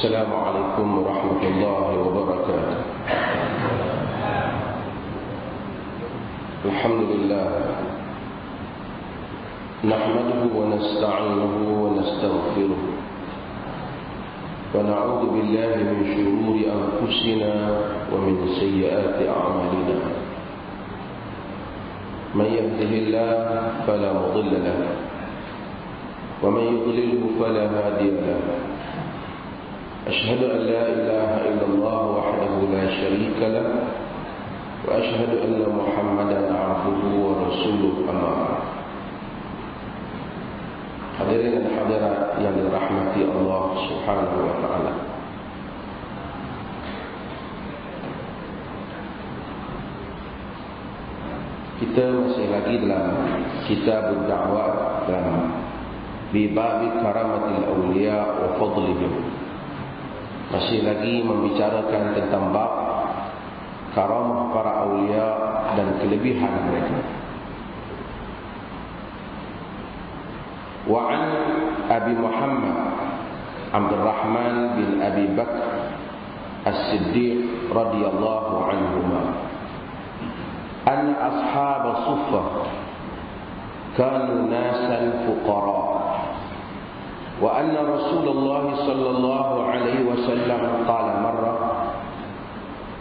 السلام عليكم ورحمة الله وبركاته. الحمد لله نحمده ونستعينه ونستغفره ونعوذ بالله من شرور أنفسنا ومن سيئات أعمالنا. من يهده الله فلا مضل له ومن يضلله فلا هادي له. أشهد أن لا إله إلا الله وحده لا شريك له وأشهد أن محمدا عبده ورسوله. أما بعد. Hadirin dan hadirat yang dirahmati Allah Subhanahu wa taala. Kita masih lagi dalam kitab ad-da'wat dan bi bab karamatil awliya wa fadlihim. Masih lagi membicarakan tentang bab karamah para awliya dan kelebihan mereka. Wa an Abi Muhammad Abdurrahman bin Abi Bakr As-Siddiq radhiyallahu anhuma anna ashab as-suffah kanu nasan fuqara wa anna Rasulullah sallallahu alaihi wasallam qala marra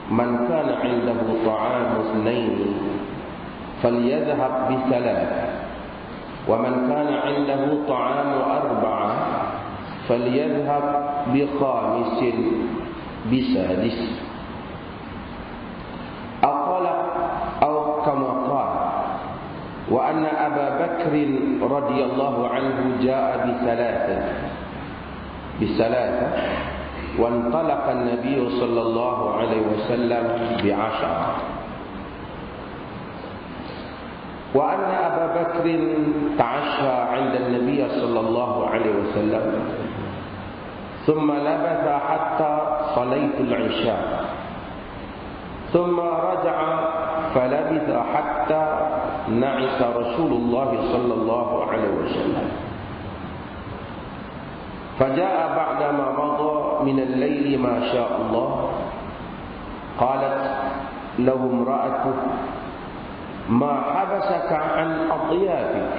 man kana 'indahu ta'amu ithnain falyadhhab bi thalath ومن كان عنده طعام أربعة فليذهب بخامس بسادس أقال أو كما قال. وأن أبا بكر رضي الله عنه جاء بثلاثة وانطلق النبي صلى الله عليه وسلم ب10. وأن أبا بكر تعشى عند النبي صلى الله عليه وسلم ثم لبث حتى صليت العشاء ثم رجع فلبث حتى نعس رسول الله صلى الله عليه وسلم فجاء بعدما مضى من الليل ما شاء الله. قالت له امرأته ما حبسك عن أضيافك؟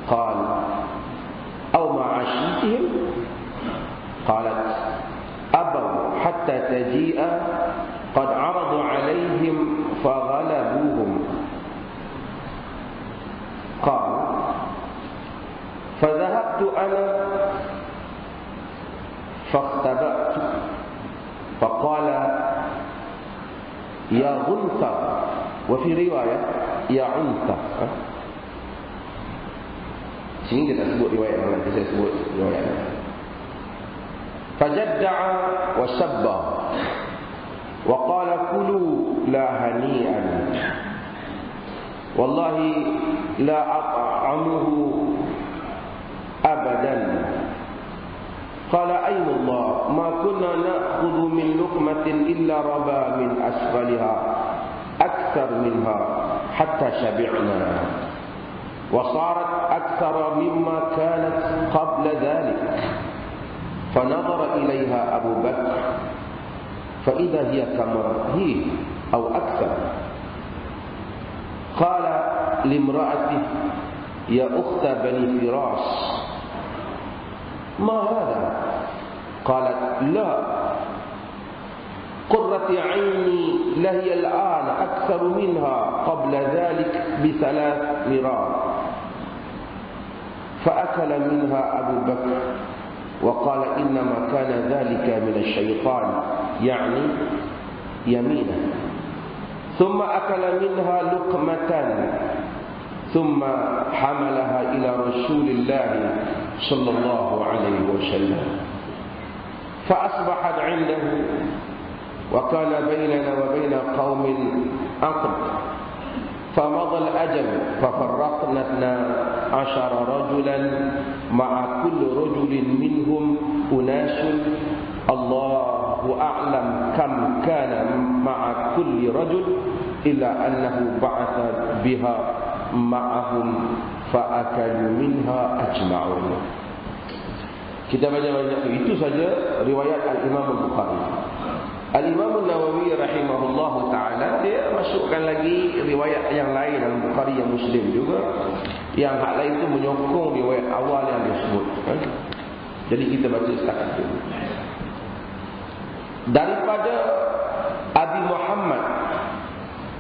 قال أو مع عشيتهم؟ قالت أبوا حتى تجيء قد عرضوا عليهم فغلبوهم. قال فذهبت أنا فاختبأت فقال يا غنثر وفي رواية يا عنثر. Sini kita sebut riwayat, nanti saya sebut riwayat. فجدع وسب وقال كلوا لا هنيئا والله لا أطعمه أبدا. قال أيم الله ما كنا نأخذ من لقمة إلا ربا من أسفلها أكثر منها حتى شبعنا وصارت أكثر مما كانت قبل ذلك. فنظر إليها أبو بكر فإذا هي كما هي أو أكثر. قال لامرأته يا أخت بني فراس ما هذا؟ قالت لا قرة عيني لهي الآن أكثر منها قبل ذلك ب3 مرار. فأكل منها أبو بكر وقال إنما كان ذلك من الشيطان يعني يمينه. ثم أكل منها لقمة ثم حملها إلى رسول الله صلى الله عليه وسلم فأصبحت عنده وكان بيننا وبين قوم عقد. فمضى الأجل ففرقنا 12 رجلا مع كل رجل منهم أناس الله أعلم كم كان مع كل رجل إلا أنه بعث بها معهم فأكلوا منها أجمعون. Kita banyak-banyak itu saja riwayat Al-Imam Al-Bukhari. Al-Imam An-Nawawi rahimahullahu ta'ala, dia masukkan lagi riwayat yang lain Al-Bukhari yang Muslim juga. Yang hak lain itu menyokong riwayat awal yang disebut. Jadi kita baca setakat itu. Daripada Abi Muhammad,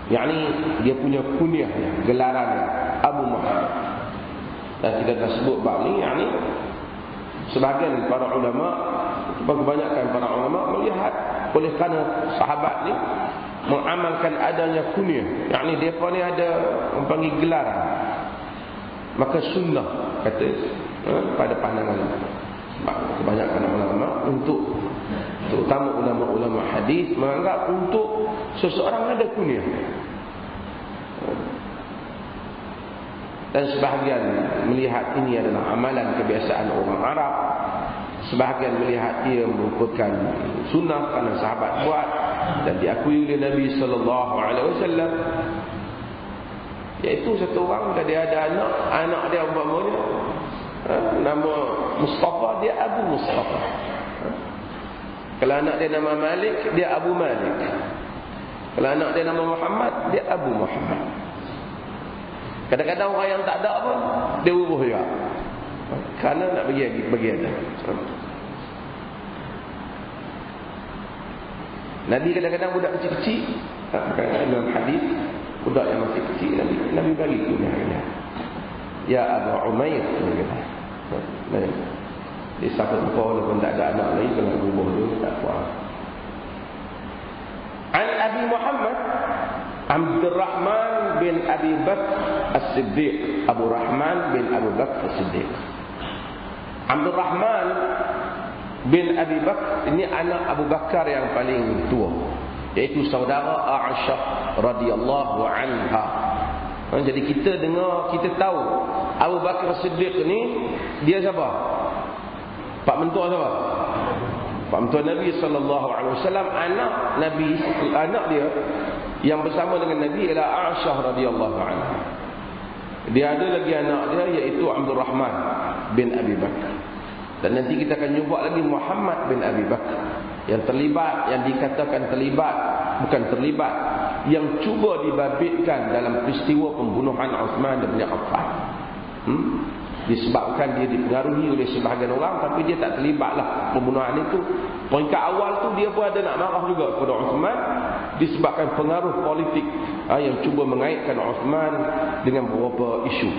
yakni dia punya kunyahnya, gelarannya Abu Muhammad. Dan kita dah sebut bab ni, yakni sebahagian para ulama, kebanyakan para ulama melihat oleh kerana sahabat ni mengamalkan adanya kunyah, yakni depa ni ada panggil gelaran, maka sunnah kata pada pandangan kebanyakan ulama untuk terutama ulama-ulama hadis menganggap untuk seseorang ada kunyah. Dan sebahagian melihat ini adalah amalan kebiasaan orang Arab, sebahagian melihat ia merupakan sunnah kerana sahabat buat dan diakui oleh Nabi sallallahu alaihi wasallam. Iaitu satu orang dia ada anak dia umpamanya nama Mustafa, dia Abu Mustafa. Kalau anak dia nama Malik, dia Abu Malik. Kalau anak dia nama Muhammad, dia Abu Muhammad. Kadang-kadang orang yang tak ada pun dia ubah juga, kerana nak bagi ada. Nabi kadang-kadang budak kecil-kecil, dalam hadis budak yang masih kecil Nabi bagi kunyahnya, ya Abu Umair. Dia siapa tu walaupun tak ada anak lain, kalau ubah dia tak kuat. An Abi Muhammad Abdurrahman bin Abi Bakr As-Siddiq. Abu Rahman bin Abu Bakr As-Siddiq. Abdurrahman bin Abi Bakr ini anak Abu Bakar yang paling tua, iaitu saudara Aisyah radhiyallahu anha. Jadi kita dengar, kita tahu Abu Bakar As-Siddiq ni dia siapa? Pak mentua siapa? Pak mentua Nabi sallallahu alaihi wasallam. Anak Nabi, anak dia yang bersama dengan Nabi ialah Aisyah radhiyallahu anha. Dia ada lagi anak dia, iaitu Abdul Rahman bin Abi Bakar. Dan nanti kita akan jumpa lagi Muhammad bin Abi Bakar yang terlibat, yang dikatakan terlibat, bukan terlibat, yang cuba dibabitkan dalam peristiwa pembunuhan Uthman bin Affan. Disebabkan dia dipengaruhi oleh sebahagian orang, tapi dia tak terlibatlah pembunuhan itu. Peringkat awal tu dia pun ada nak marah juga kepada Uthman, disebabkan pengaruh politik yang cuba mengaitkan Uthman dengan beberapa isu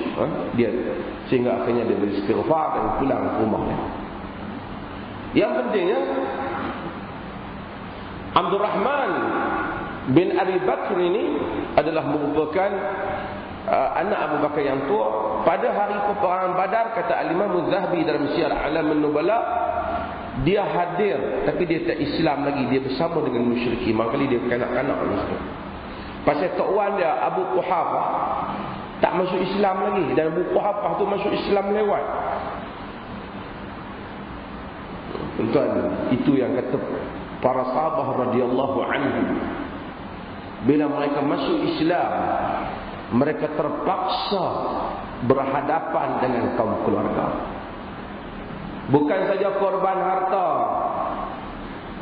dia, sehingga akhirnya dia beristighfar dan pulang ke rumahnya. Yang pentingnya Abdul Rahman bin Abi Bakr ini adalah merupakan anak Abu Bakar yang tua. Pada hari peperangan Badar, kata Al-Imam Az-Zahabi dalam Syiar A'lam An-Nubala, dia hadir tapi dia tak Islam lagi, dia bersama dengan musyrikin. Maknanya dia kanak-kanak Islam. Pasal tok wan dia Abu Quhafah tak masuk Islam lagi, dan Abu Quhafah tu masuk Islam lewat. Tuan, itu yang kata para sahabat radhiyallahu anhum, bila mereka masuk Islam, mereka terpaksa berhadapan dengan kaum keluarga. Bukan saja korban harta,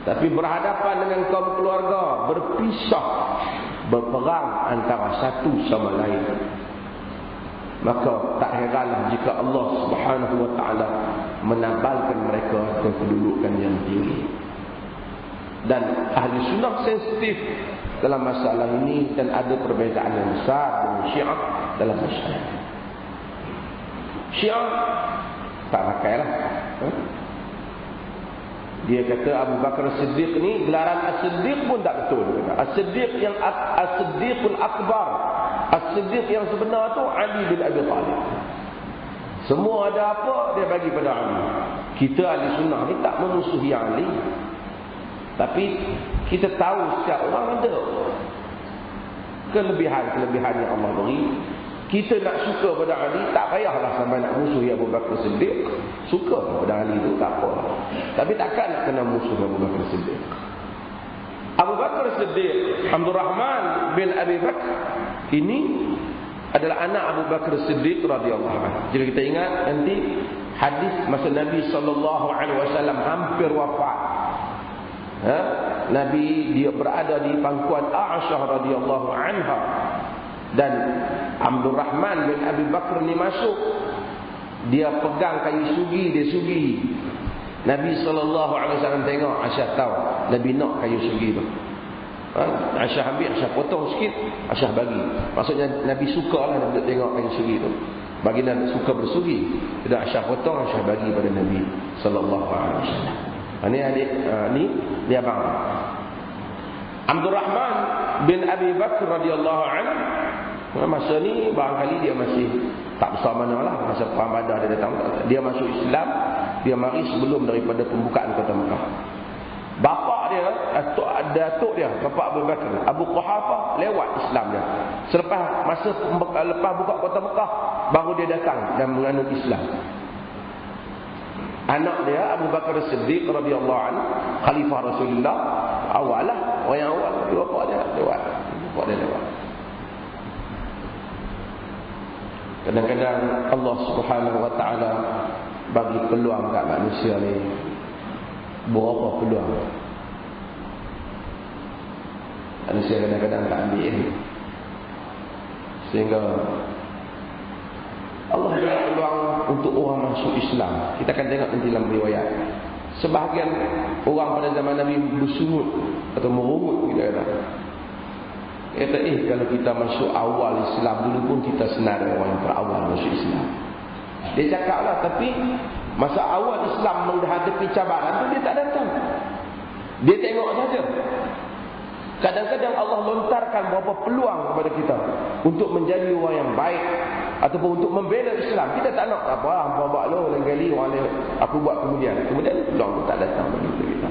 tapi berhadapan dengan kaum keluarga, berpisah, berperang antara satu sama lain. Maka tak heranlah jika Allah Subhanahu wa taala menabalkan mereka ke kedudukan yang tinggi. Dan ahli sunnah sensitif dalam masalah ini, dan ada perbezaan yang besar dengan Syiah dalam masalah ini. Syiah tak pakailah. Dia kata Abu Bakar As-Siddiq ni, gelaran As-Siddiq pun tak betul. As-Siddiq yang As-Siddiqul Akbar, As-Siddiq yang sebenar tu Ali bin Abi Talib. Semua ada apa dia bagi pada Ali. Kita ahli sunnah ni tak memusuhi Ali, tapi kita tahu setiap orang ada kelebihan-kelebihan yang Allah beri. Kita nak suka pada Ali, tak payahlah sampai nak musuhi Abu Bakar Siddiq. Suka pada Ali itu tak apa, tapi takkan nak kena musuh Abu Bakar Siddiq. Abu Bakar Siddiq, Abdul Rahman bin Abi Bakar ini adalah anak Abu Bakar Siddiq radhiyallahu anhu. Jadi kita ingat nanti hadis masa Nabi SAW hampir wafat. Nabi dia berada di pangkuan Aisyah radhiyallahu anha, dan Abdul Rahman bin Abi Bakar ni masuk. Dia pegang kayu sugi, dia sugi. Nabi SAW tengok, Aisyah tahu Nabi nak kayu sugi tu. Aisyah ambil, Aisyah potong sikit, Aisyah bagi. Maksudnya Nabi suka lah nak tengok kayu sugi tu. Bagi Nabi suka bersugi. Jadi Aisyah potong, Aisyah bagi pada Nabi SAW. Ini adik, ni abang. Abdul Rahman bin Abi Bakar radhiyallahu anhu, masa ni barangkali dia masih tak besar mana lah. Masa Perang Badar dia datang, dia masuk Islam. Dia mari sebelum daripada pembukaan kota Mekah. Bapa dia, datuk dia, bapa Abu Bakar, Abu Quhafah, lewat Islam dia. Selepas masa lepas buka kota Mekah, baru dia datang dan menganut Islam. Anak dia Abu Bakar As-Siddiq radhiyallahu anhu, khalifah Rasulullah, awalah, orang yang awal, bapa dia lewat. Bapa dia lewat. Kadang-kadang Allah Subhanahu wa taala bagi peluang kat manusia ni. Berapa peluang manusia kadang-kadang tak ambil, sehingga Allah beri peluang untuk orang masuk Islam. Kita akan tengok nanti dalam riwayat, sebahagian orang pada zaman Nabi bersungut atau merungut, kita kata kalau kita masuk awal Islam dulu pun kita senang dengan orang yang berawal masuk Islam. Dia cakap lah, tapi masa awal Islam menghadapi cabaran tu dia tak datang. Dia tengok saja. Kadang-kadang Allah lontarkan beberapa peluang kepada kita untuk menjadi orang yang baik ataupun untuk membela Islam. Kita tak nak apa, hampa buat lo lain kali orang lain aku buat kemudian peluang tu tak datang bagi kita.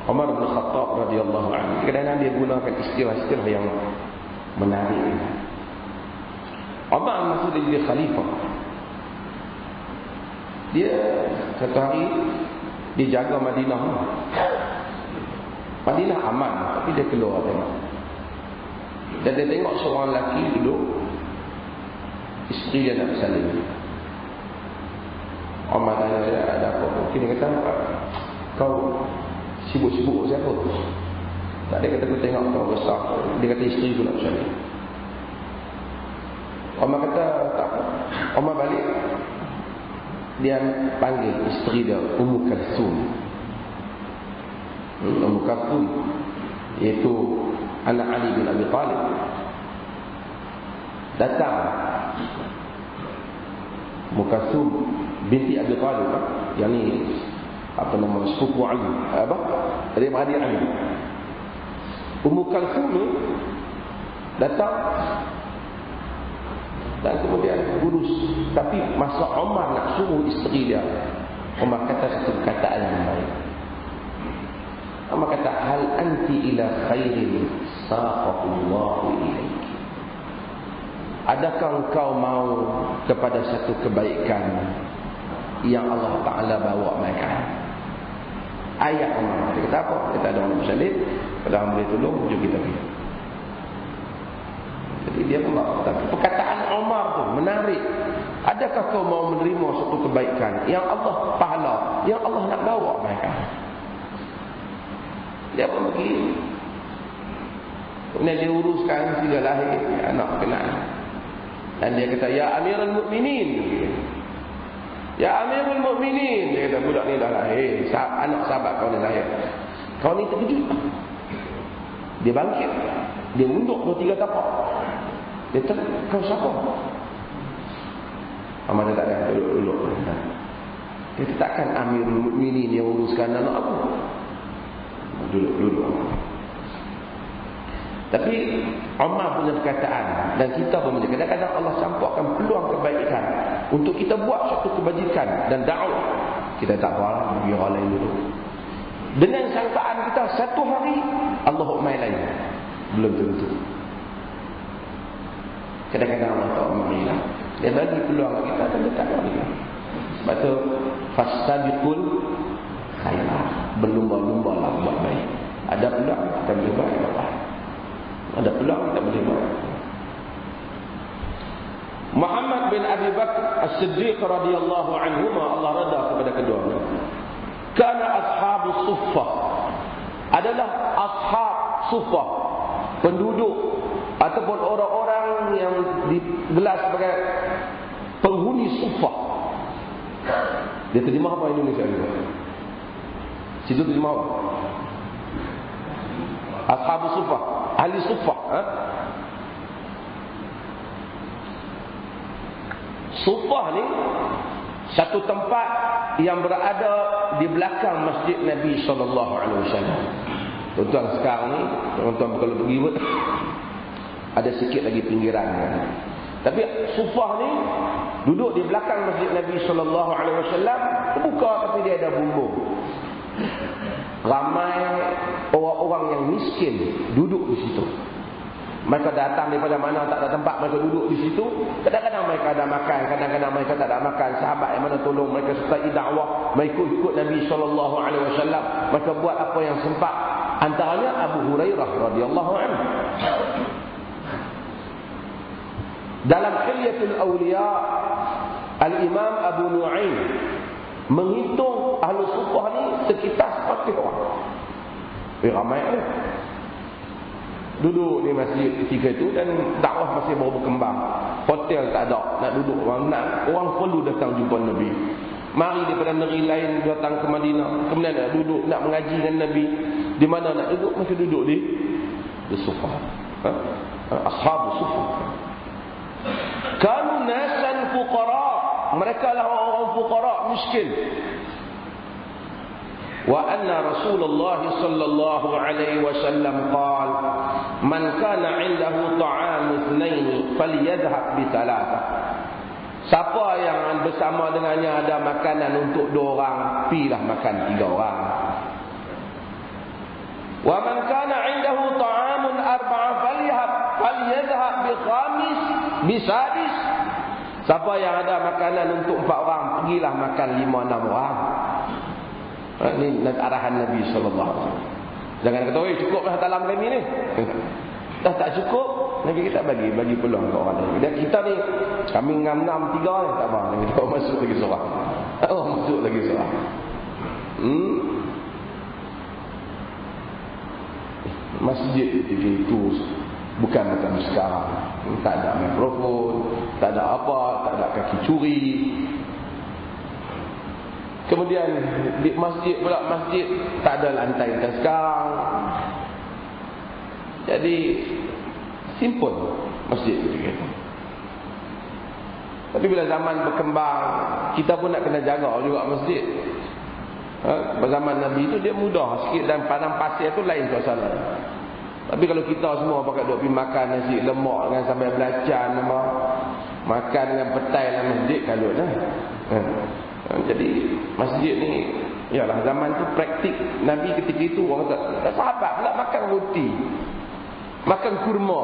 Umar bin Khattab radhiyallahu anhu, kadang-kadang dia gunakan istilah-istilah yang menarik. Umar masa dia jadi khalifah, dia satu hari dia jaga Madinah. Madinah aman, tapi dia keluar tengok. Dan dia tengok seorang lelaki duduk, isteri dia nak bersalin. Umar tanya dia, ada apa? Mungkin dia kata, kau sibuk-sibuk siapa? Tak, dia kata, aku tengok kau besar. Dia kata, isteri tu nak bersalin. Umar kata, tak. Umar balik, dia panggil isteri dia Ummu Kalsum. Ummu Kalsum iaitu anak Ali bin Abi Talib. Datang Ummu Kalsum binti Abi Talib, yang ni apa nama sepupu Ali, apa? Adik-adik Ali. Ummu Kalsum ni datang dan kemudian urus. Tapi masa Umar nak suruh isteri dia, Umar kata satu perkataan yang baik. Umar kata, hal anti ila khairin saqallahu ilaiki. Adakah engkau mau kepada satu kebaikan yang Allah Ta'ala bawa mereka? Ayat Umar. Dia kata apa? Dia kata, ada orang bersalib, ada orang boleh tolong, jom kita pergi. Jadi dia pula, tapi perkataan Umar tu menarik. Adakah kau mau menerima satu kebaikan yang Allah pahala, yang Allah nak bawa mereka? Dia pun pergi. Kemudian dia uruskan sila lahir anak berkenaan. Dan dia kata, ya Amirul Mukminin. Ya Amirul Mukminin. Dia kata, budak ni dah lahir, anak sahabat kau ni lahir. Kau ni terkejut. Dia bangkit, dia unduk 2-3 tapak. Dia kata, kau siapa? Amat dia tak ada, duduk. Dia kata, takkan Amirul Mukminin yang uruskan anak aku? Duduk. Tapi Umar punya perkataan, dan kita pun punya, kadang-kadang Allah campurkan peluang kebaikan untuk kita buat suatu kebajikan dan dakwah. Kita tak apa, biar orang lain dulu. Dengan sangkaan kita, satu hari Allah main lain. Belum tentu. Kadang-kadang Allah tak marilah, dia bagi peluang kita dan dia tak marilah. Sebab tu fastabiqul khairat, berlumba-lumba lah buat baik. Ada peluang kita berbuat baik. Bakar As-Siddiq radhiyallahu anhu, Allah redha kepada keduanya. Kana ashabus suffah, adalah ashab suffah, penduduk ataupun orang-orang yang digelar sebagai penghuni suffah. Dia terjemah apa Indonesia ni? Situ terjemah apa? Ashabus suffah, ahli suffah. Suffah ni satu tempat yang berada di belakang masjid Nabi SAW. Tuan-tuan sekarang ni, tuan-tuan kalau pergi pun ada sikit lagi pinggirannya. Tapi Suffah ni duduk di belakang masjid Nabi SAW, terbuka tapi dia ada bumbung. Ramai orang-orang yang miskin duduk di situ. Mereka datang daripada mana tak ada tempat, mereka duduk di situ. Kadang-kadang mereka ada makan, kadang-kadang mereka tak ada makan. Sahabat yang mana tolong mereka sertai dakwah, mereka ikut Nabi SAW. Mereka buat apa yang sempat. Antaranya Abu Hurairah radhiyallahu anhu. Dalam Hilyatul Awliya, Al-Imam Abu Nu'aim menghitung ahli Suffah ni sekitar 40 orang. Ramai ni duduk di masjid ketika itu, dan dakwah masih baru berkembang. Hotel tak ada, nak duduk orang perlu datang jumpa Nabi. Mari daripada negeri lain datang ke Madinah, kemudian nak duduk, nak mengaji dengan Nabi. Di mana nak duduk? Masih duduk di Suffah. Ashabus Suffah. Kanu nasan fuqara, mereka lah orang fuqara, miskin. Wa anna Rasulullah sallallahu alaihi wasallam qala man kana 'indahu ta'am ithnain falyadhhab bi thalathah. Siapa yang bersama dengannya ada makanan untuk 2 orang, pilah makan 3 orang. Wa man kana 'indahu ta'amun arba'a falyadhhab bi khamis bi sadis. Siapa yang ada makanan untuk 4 orang, pergilah makan 5-6 orang. Ini arahan Nabi SAW. Jangan kata, oi cukuplah dalam kami ni. Dah tak cukup, Nabi kita bagi peluang ke orang lain. Dan kita ni, kami 6-6, 3 ni, tak apa. Nabi kita masuk lagi seorang. Masuk lagi seorang. Masjid itu bukan macam sekarang. Tak ada mikrofon, tak ada apa, tak ada kaki curi. Kemudian di masjid pula, masjid tak ada lantai macam sekarang. Jadi simple masjid itu. Tapi bila zaman berkembang, kita pun nak kena jaga juga masjid. Zaman Nabi itu dia mudah sikit, dan padang pasir tu lain suasana. Tapi kalau kita semua pakai duk pergi makan nasi lemak dengan sambal belacan, makan dengan petai dalam masjid, kalut lah. Jadi masjid ni, yalah zaman tu praktik Nabi ketika itu. Orang kata, sahabat pula makan roti, makan kurma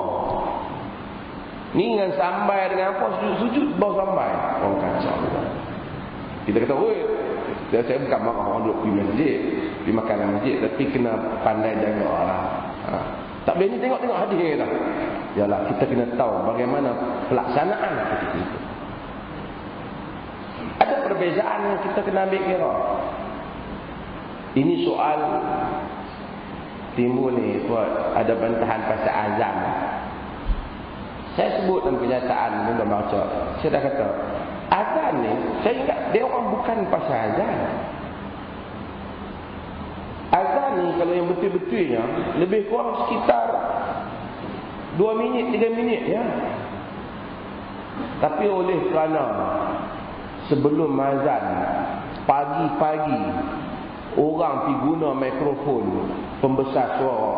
ni dengan sambal, dengan apa, sujud bawah sambal. Orang kacau pula. Kita kata, oi, saya bukan marah orang duduk pergi masjid, pergi makan dalam masjid, tapi kena pandai jaga lah. Tak boleh ni tengok-tengok hadis ni dah. Yalah, kita kena tahu bagaimana pelaksanaan ketika itu. Ada perbezaan yang kita kena ambil kira. Ini soal timbul ni, ada bantahan pasal azan. Saya sebut dalam kenyataan dalam baca, saya dah kata azan ni, saya ingat dia orang bukan pasal azan. Azan ni kalau yang betul-betulnya lebih kurang sekitar 2 minit, 3 minit ya. Tapi oleh kerana sebelum azan, pagi-pagi orang pergi guna mikrofon pembesar suara,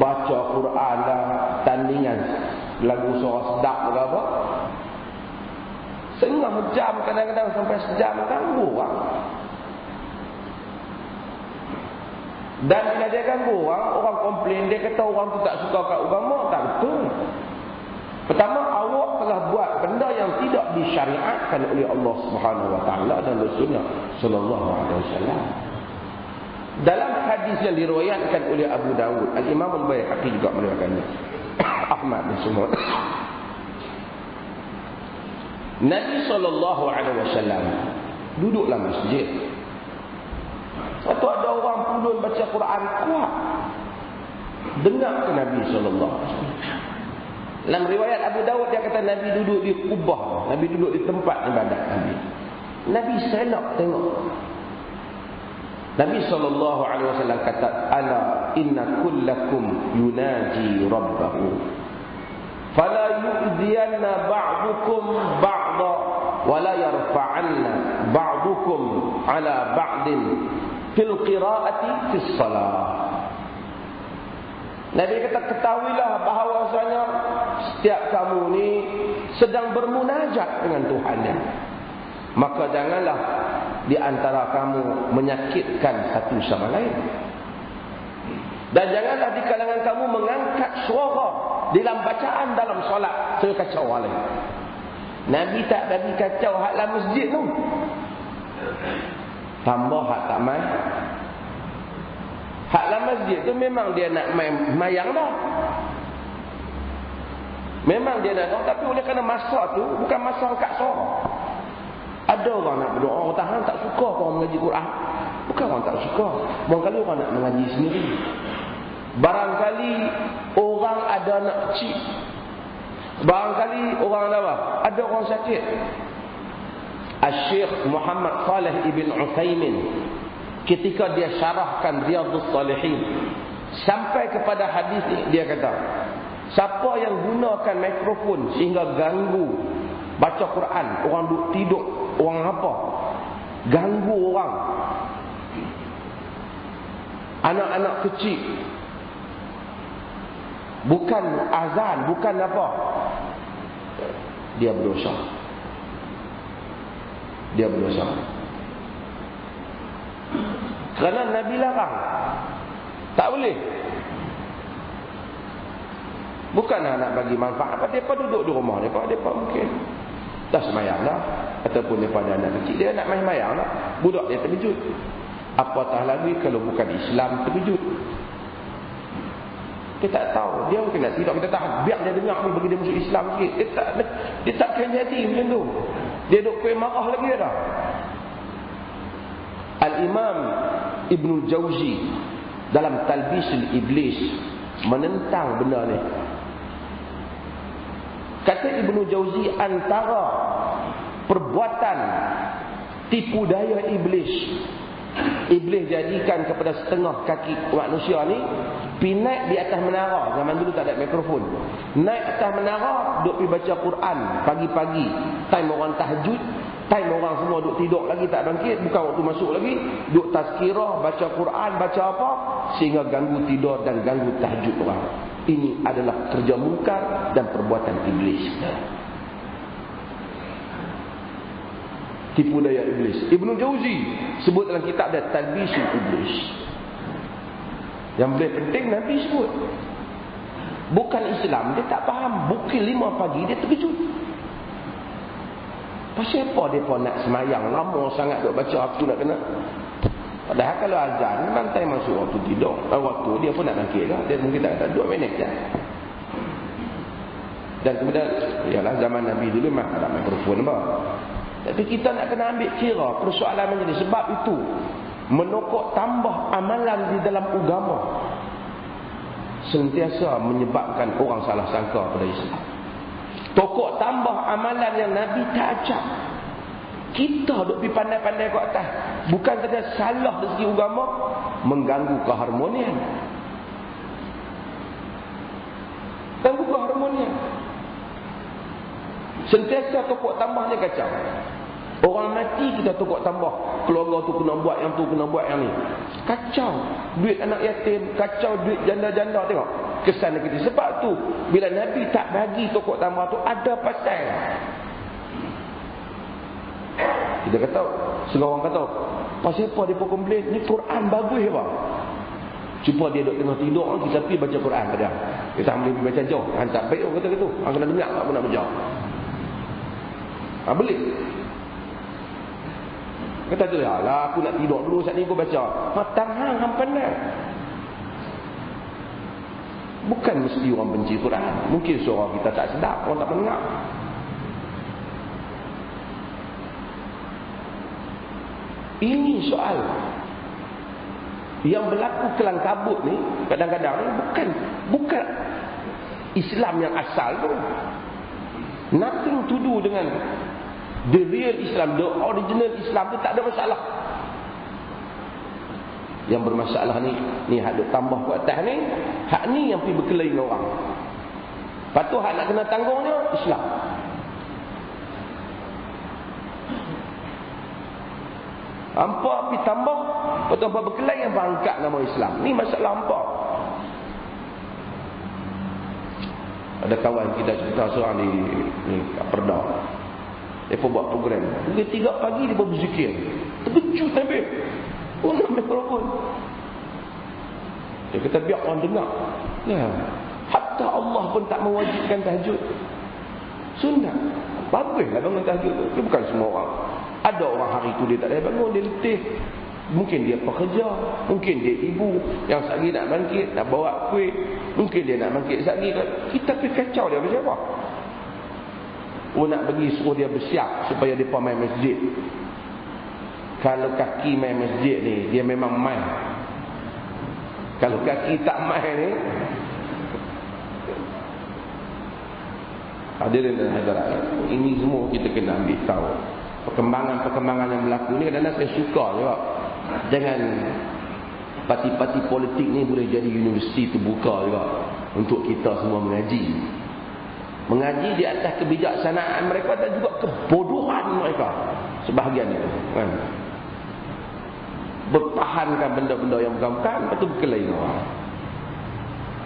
baca Quran dan tandingan lagu suara sedap ke apa, setengah jam, kadang-kadang sampai sejam, ganggu orang. Dan bila dia ganggu orang komplain, dia kata orang tu tak suka kat agama. Tak betul. Pertama, awak telah buat benda yang tidak disyariatkan oleh Allah Subhanahu Wa Taala dan Rasulnya Sallallahu Alaihi Wasallam. Dalam hadis yang diriwayatkan oleh Abu Dawud, Al-Imam Al-Baihaqi juga meriwayatkannya, Ahmad dan semua. Nabi SAW duduklah masjid. Atau ada orang pulun baca Quran kuat, dengar ke Nabi SAW. Dalam riwayat Abu Dawud dia kata Nabi duduk di kubah, Nabi duduk di tempat ibadat Nabi. Nabi selok tengok. Nabi SAW kata, ala inna kullakum yunaji rabbahu fala yu'dhiyanna ba'dukum ba'da wala yarfa'anna ba'dukum ala ba'din fil qira'ati fis salah. Nabi kata, ketahuilah bahawasanya setiap kamu ni sedang bermunajat dengan Tuhannya, maka janganlah di antara kamu menyakitkan satu sama lain, dan janganlah di kalangan kamu mengangkat suara dalam bacaan dalam solat sekacau lain. Nabi tak bagi kacau hak dalam masjid tu, tambah hak tak main. Hak dalam masjid tu memang dia nak main mayang dah, memang dia nak, tapi oleh kerana masa tu bukan masa angkat suara. Ada orang nak berdoa, orang tahan tak suka orang mengaji Quran. Bukan orang tak suka, barangkali orang nak mengaji sendiri. Barangkali orang ada anak kecil, barangkali orang ada apa? Ada orang sakit. Al-Syekh Muhammad Saleh Ibn Uthaymin ketika dia syarahkan Riyadhus Salihin sampai kepada hadis ni, dia kata, siapa yang gunakan mikrofon sehingga ganggu baca Quran, orang duduk tidur, orang apa, ganggu orang, anak-anak kecil, bukan azan, bukan apa, dia berdosa. Dia berdosa. Kerana Nabi larang, tak boleh. Bukanlah nak bagi manfaat, mereka duduk di rumah mereka mungkin dah semayang dah, ataupun mereka ada anak kecil, dia nak main mayang lah, budak dia terkejut. Apatah lagi kalau bukan Islam terkejut. Kita tak tahu, dia mungkin nak tidur, kita tahan, biar dia dengar ni bagi dia masuk Islam sikit. Dia tak kena hati macam tu, dia duk kuih marah lagi dah. Al-Imam Ibn Jauzi dalam Talbisul Iblis menentang benda ni. Kata Ibn Jauzi, antara perbuatan tipu daya iblis, iblis jadikan kepada setengah kaki manusia ni pi naik di atas menara. Zaman dulu tak ada mikrofon, naik atas menara, duk pi baca Quran pagi-pagi, time orang tahajud, time orang semua duk tidur lagi, tak bangkit, bukan waktu masuk lagi, duk tazkirah, baca Quran, baca apa, sehingga ganggu tidur dan ganggu tahajud orang. Ini adalah kerja mungkar dan perbuatan iblis, tipu daya iblis. Ibn Jauzi sebut dalam kitab dia Talbisul Iblis. Yang lebih penting Nabi sebut, bukan Islam, dia tak faham. Pukul 5 pagi dia terkejut. Pasal apa mereka nak semayang lama sangat duk baca, aku nak kena. Padahal kalau azan memang time masuk waktu tidur, waktu dia pun nak bangkit lah, dia mungkin tak ada 2 minit je. Dan kemudian ialah zaman Nabi dulu memang tak ada mikrofon apa. Tapi kita nak kena ambil kira persoalan macam ni. Sebab itu menokok tambah amalan di dalam agama sentiasa menyebabkan orang salah sangka pada Islam. Tokok tambah amalan yang Nabi tak ajak, kita duk pergi pandai-pandai kat atas. Bukan saja salah dari segi agama, mengganggu keharmonian. Ganggu keharmonian. Sentiasa tokok tambahnya kacau. Orang mati kita tokok tambah, keluarga tu kena buat yang tu, kena buat yang ni. Kacau duit anak yatim, kacau duit janda-janda. Tengok kesan kita. Sebab tu bila Nabi tak bagi tokok tambah tu, ada pasal. Kita kata, setengah orang kata, pasal apa dia komplain? Ni Quran bagus apa? Cuba dia duduk tengah tidur, kita pergi baca Quran pada. Kita boleh pergi baca jauh. Tak baik kata gitu. Orang kena dengar tak nak baca. Boleh. Kata tu lah, aku nak tidur dulu, saat ni aku baca. Tahan, hang pandai. Bukan mesti orang benci Quran. Mungkin suara kita tak sedap, orang tak mendengar. Ini soal yang berlaku kelang kabut ni. Kadang-kadang ni bukan Islam yang asal tu. Nothing to do dengan the real Islam, the original Islam tu, tak ada masalah. Yang bermasalah ni hak duk tambah ke atas ni, hak ni yang pergi berkelahi dengan orang. Lepas tu hak nak kena tanggungnya Islam. Hampa pergi tambah, lepas tu hampa berkelahi, hampa angkat nama Islam. Ni masalah hampa. Ada kawan kita cerita seorang ni Perda. Dia pun buat program. Pukul 3 pagi dia berzikir. Terkejut sampai. Nak mikrofon. Dia kata biar orang dengar. Ya. Hatta Allah pun tak mewajibkan tahajud. Sunnah. Baguslah bangun tahajud tu. Dia bukan semua orang. Ada orang hari tu dia tak ada bangun, dia letih. Mungkin dia pekerja, mungkin dia ibu yang sehari nak bangkit, nak bawa kuih. Mungkin dia nak bangkit sehari. Kita pergi kacau dia macam apa? Oh, nak pergi suruh dia bersiap supaya dia main masjid. Kalau kaki main masjid ni, dia memang main. Kalau kaki tak main ni, hadirin dan hadirat, ini semua kita kena ambil tahu. Perkembangan-perkembangan yang berlaku ni kadang-kadang saya suka juga. Jangan parti-parti politik ni boleh jadi universiti terbuka juga untuk kita semua mengaji. Mengaji di atas kebijaksanaan mereka dan juga kebodohan mereka sebahagian itu, kan? Bertahankan benda-benda yang bukan-bukan, lepas tu berkelahi orang.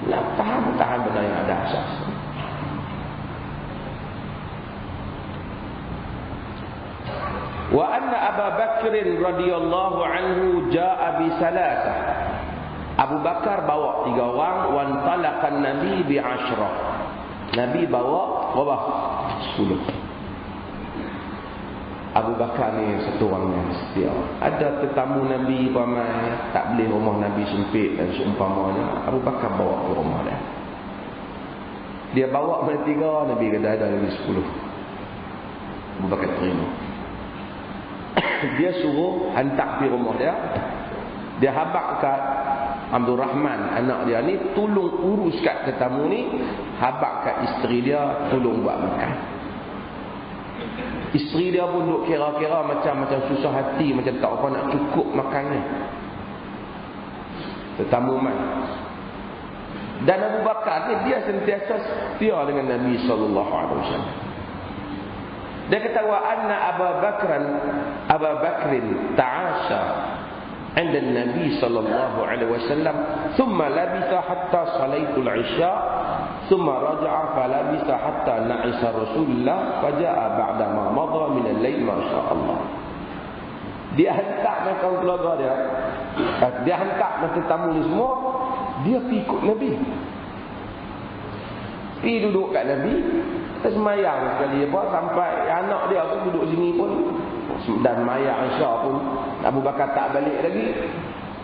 Nak tahan benda yang ada asas. Wa anna Abu Bakr radhiyallahu anhu jaa bi salasah. Abu Bakar bawa 3 orang, wan talaqan nabi bi 10. Nabi bawa berapa? 10. Abu Bakar ni satu orang yang setia. Ada tetamu Nabi ramai, tak boleh rumah Nabi sempit dan seumpamanya, Abu Bakar bawa ke rumah dia. Dia bawa mana 3, Nabi kata ada lagi 10. Abu Bakar terima. Dia suruh hantar pergi rumah dia. Dia habak kat Abdul Rahman, anak dia ni, tolong urus kat tetamu ni. Habak kat isteri dia, tolong buat makan. Isteri dia pun duk kira-kira macam susah hati, macam tak apa nak cukup makannya. Tetamu mai. Dan Abu Bakar ni dia sentiasa setia dengan Nabi sallallahu alaihi wasallam. Dia kata wa anna Abu Bakrin ta'asha 'inda Nabi sallallahu alaihi wasallam, thumma labitha hatta salaitul 'isya, thumma raja'a falabitha hatta na'isa Rasulullah faja'a ba'da ma madha min al-lail ma sya'allah. Dia hantar dengan keluarga dia. Dia hantar dengan tetamu ni semua, dia pergi ikut Nabi. Pergi duduk kat Nabi, semayang sekali apa, sampai anak dia pun duduk sini pun, dan mayang Aisyah pun. Abu Bakar tak balik lagi.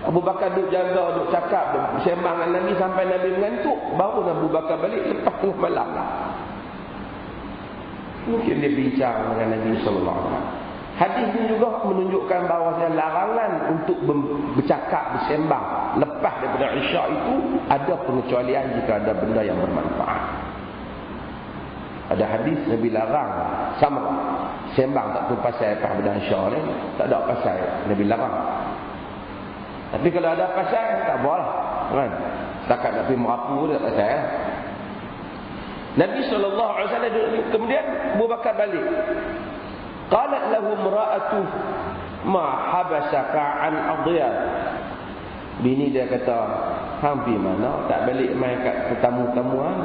Abu Bakar duduk jaga, duduk cakap, bersembang dengan Nabi sampai Nabi mengantuk. Baru Abu Bakar balik lepas tengah malam. Mungkin dia bincang dengan Nabi sallallahu alaihi wasallam. Hadis ini juga menunjukkan bahawasanya larangan untuk bercakap, bersembang lepas daripada Isyak itu ada pengecualian jika ada benda yang bermanfaat. Ada hadis Nabi larang sama sembang tak tahu pasal apa benda Isyak ni, tak ada pasal Nabi larang. Tapi kalau ada pasal tak apalah, kan? Setakat nak pergi merapu tak pasal. Nabi sallallahu alaihi wasallam kemudian Abu Bakar balik. Qalat lahu imra'atu ma habasaka an adiyat. Bini dia kata, "Hampi mana tak balik mai kat tetamu-tamuan?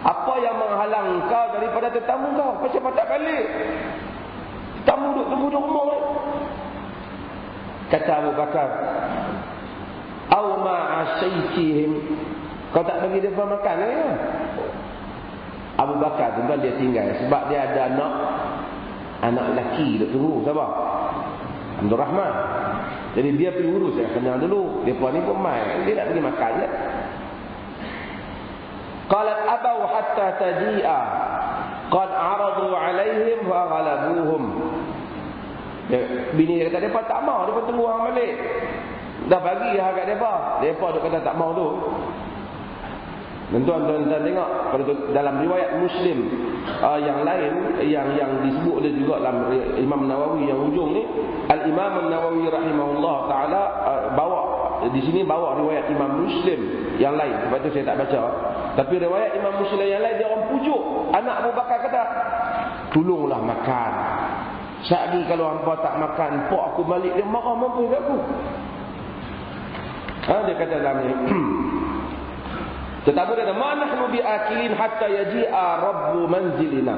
Apa yang menghalang kau daripada tetamu kau? Kenapa tak balik? Tamu duduk tunggu di rumah ni." Kata Abu Bakar, "Aw ma asaitihim." Kau tak bagi dia makan ya? Abu Bakar tuan dia tinggal sebab dia ada anak lelaki duk tunggu. Siapa? Abdul Rahman. Jadi dia pergi urus, saya kenal dulu. Dia pun ni pun main, dia nak pergi makan je. Qalat abaw hatta taji'a qad aradu alaihim wa ghalabuhum. Bini dia kata, mereka tak mau, mereka tunggu orang balik. Dah bagi harga mereka. Mereka duk kata tak mau tu. Dan tuan-tuan tengok dalam riwayat Muslim yang lain yang disebut oleh juga dalam Imam Nawawi yang ujung ni, Al-Imam Nawawi rahimahullah taala bawa di sini bawa riwayat Imam Muslim yang lain. Sebab tu saya tak baca. Tapi riwayat Imam Muslim yang lain dia orang pujuk anak Abu Bakar kata, "Tolonglah makan. Sekali kalau hangpa tak makan, pak aku balik dia marah mampu kat aku." Dia kata dalam ni tetapi dia kata, "Ma nahnu biakilin hatta yaji'a rabbu manzilina."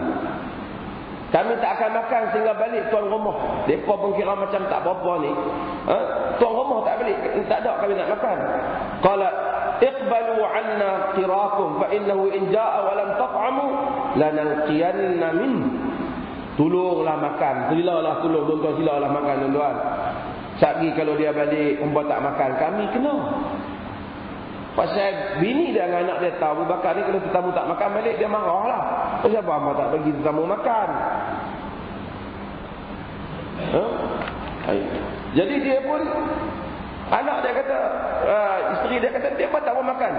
Kami tak akan makan sehingga balik tuan rumah. Depa pun kira macam tak apa-apa ni. Tuan rumah tak balik, tak ada kami nak makan. Qala iqbalu 'anna qirakum fa innahu in ja'a wa lam taf'amu lanalqiyanna min. Tolonglah makan. Silalah tolong tuan-tuan, silalah makan tuan-tuan. Sagi kalau dia balik hangpa tak makan, kami kena. Pasal bini dia dengan anak dia tahu Abu Bakar ni kalau tetamu tak makan balik dia marahlah. Pasal apa hangpa tak bagi tetamu makan? Jadi dia pun anak dia kata, isteri dia kata dia pun tak mau makan.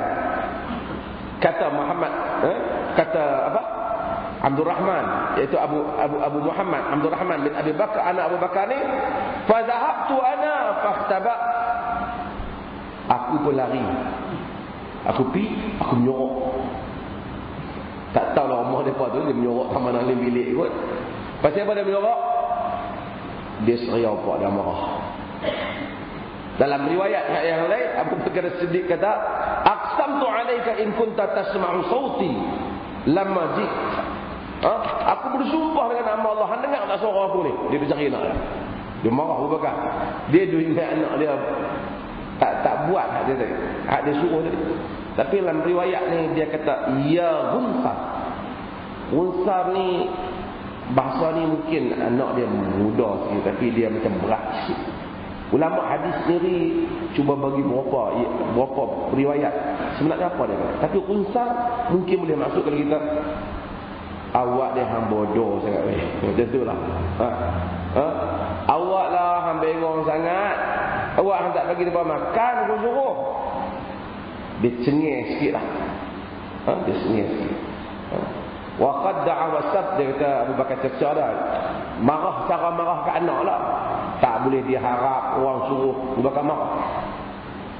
Kata Muhammad, kata apa? Abdul Rahman, iaitu Abu Muhammad Abdul Rahman bin Abi Bakar, anak Abu Bakar ni, fa zahabtu ana fahtaba. Aku pun lari. Aku menyorok. Tak tahulah rumah mereka tu, dia menyorok sama dalam bilik kot. Pasal apa dia menyorok? Dia seriau pak dan marah. Dalam riwayat yang lain, Abu Bakar Siddiq kata, "Aqsamtu alaika in kunta tasma'u sauti lamma jik." Aku bersumpah dengan nama Allah, hang dengar tak suara aku ni? Dia bercari anak dia. Dia marah Abu Bakar. Dia ingat anak dia tak buat hak dia tadi. Hak dia suruh tadi. Tapi dalam riwayat ni dia kata, "Ya Gunsar." Gunsar ni bahasa ni mungkin anak dia muda sikit, tapi dia macam berat sikit. Ulama hadis sendiri cuba bagi berapa riwayat sebenarnya apa dia kata. Tapi Gunsar mungkin boleh masuk kalau kita, awak dia hang bodoh sangat weh. Macam itulah. Awak lah hang bengong sangat. Awak hang tak bagi dia makan, aku suruh. Dia cengih sikit lah. Dia cengih sikit. Wa qadda'a wa sab, dia kata Abu Bakar cerca dah. Marah, cara marah ke anak lah. Tak boleh diharap orang suruh Abu Bakar marah.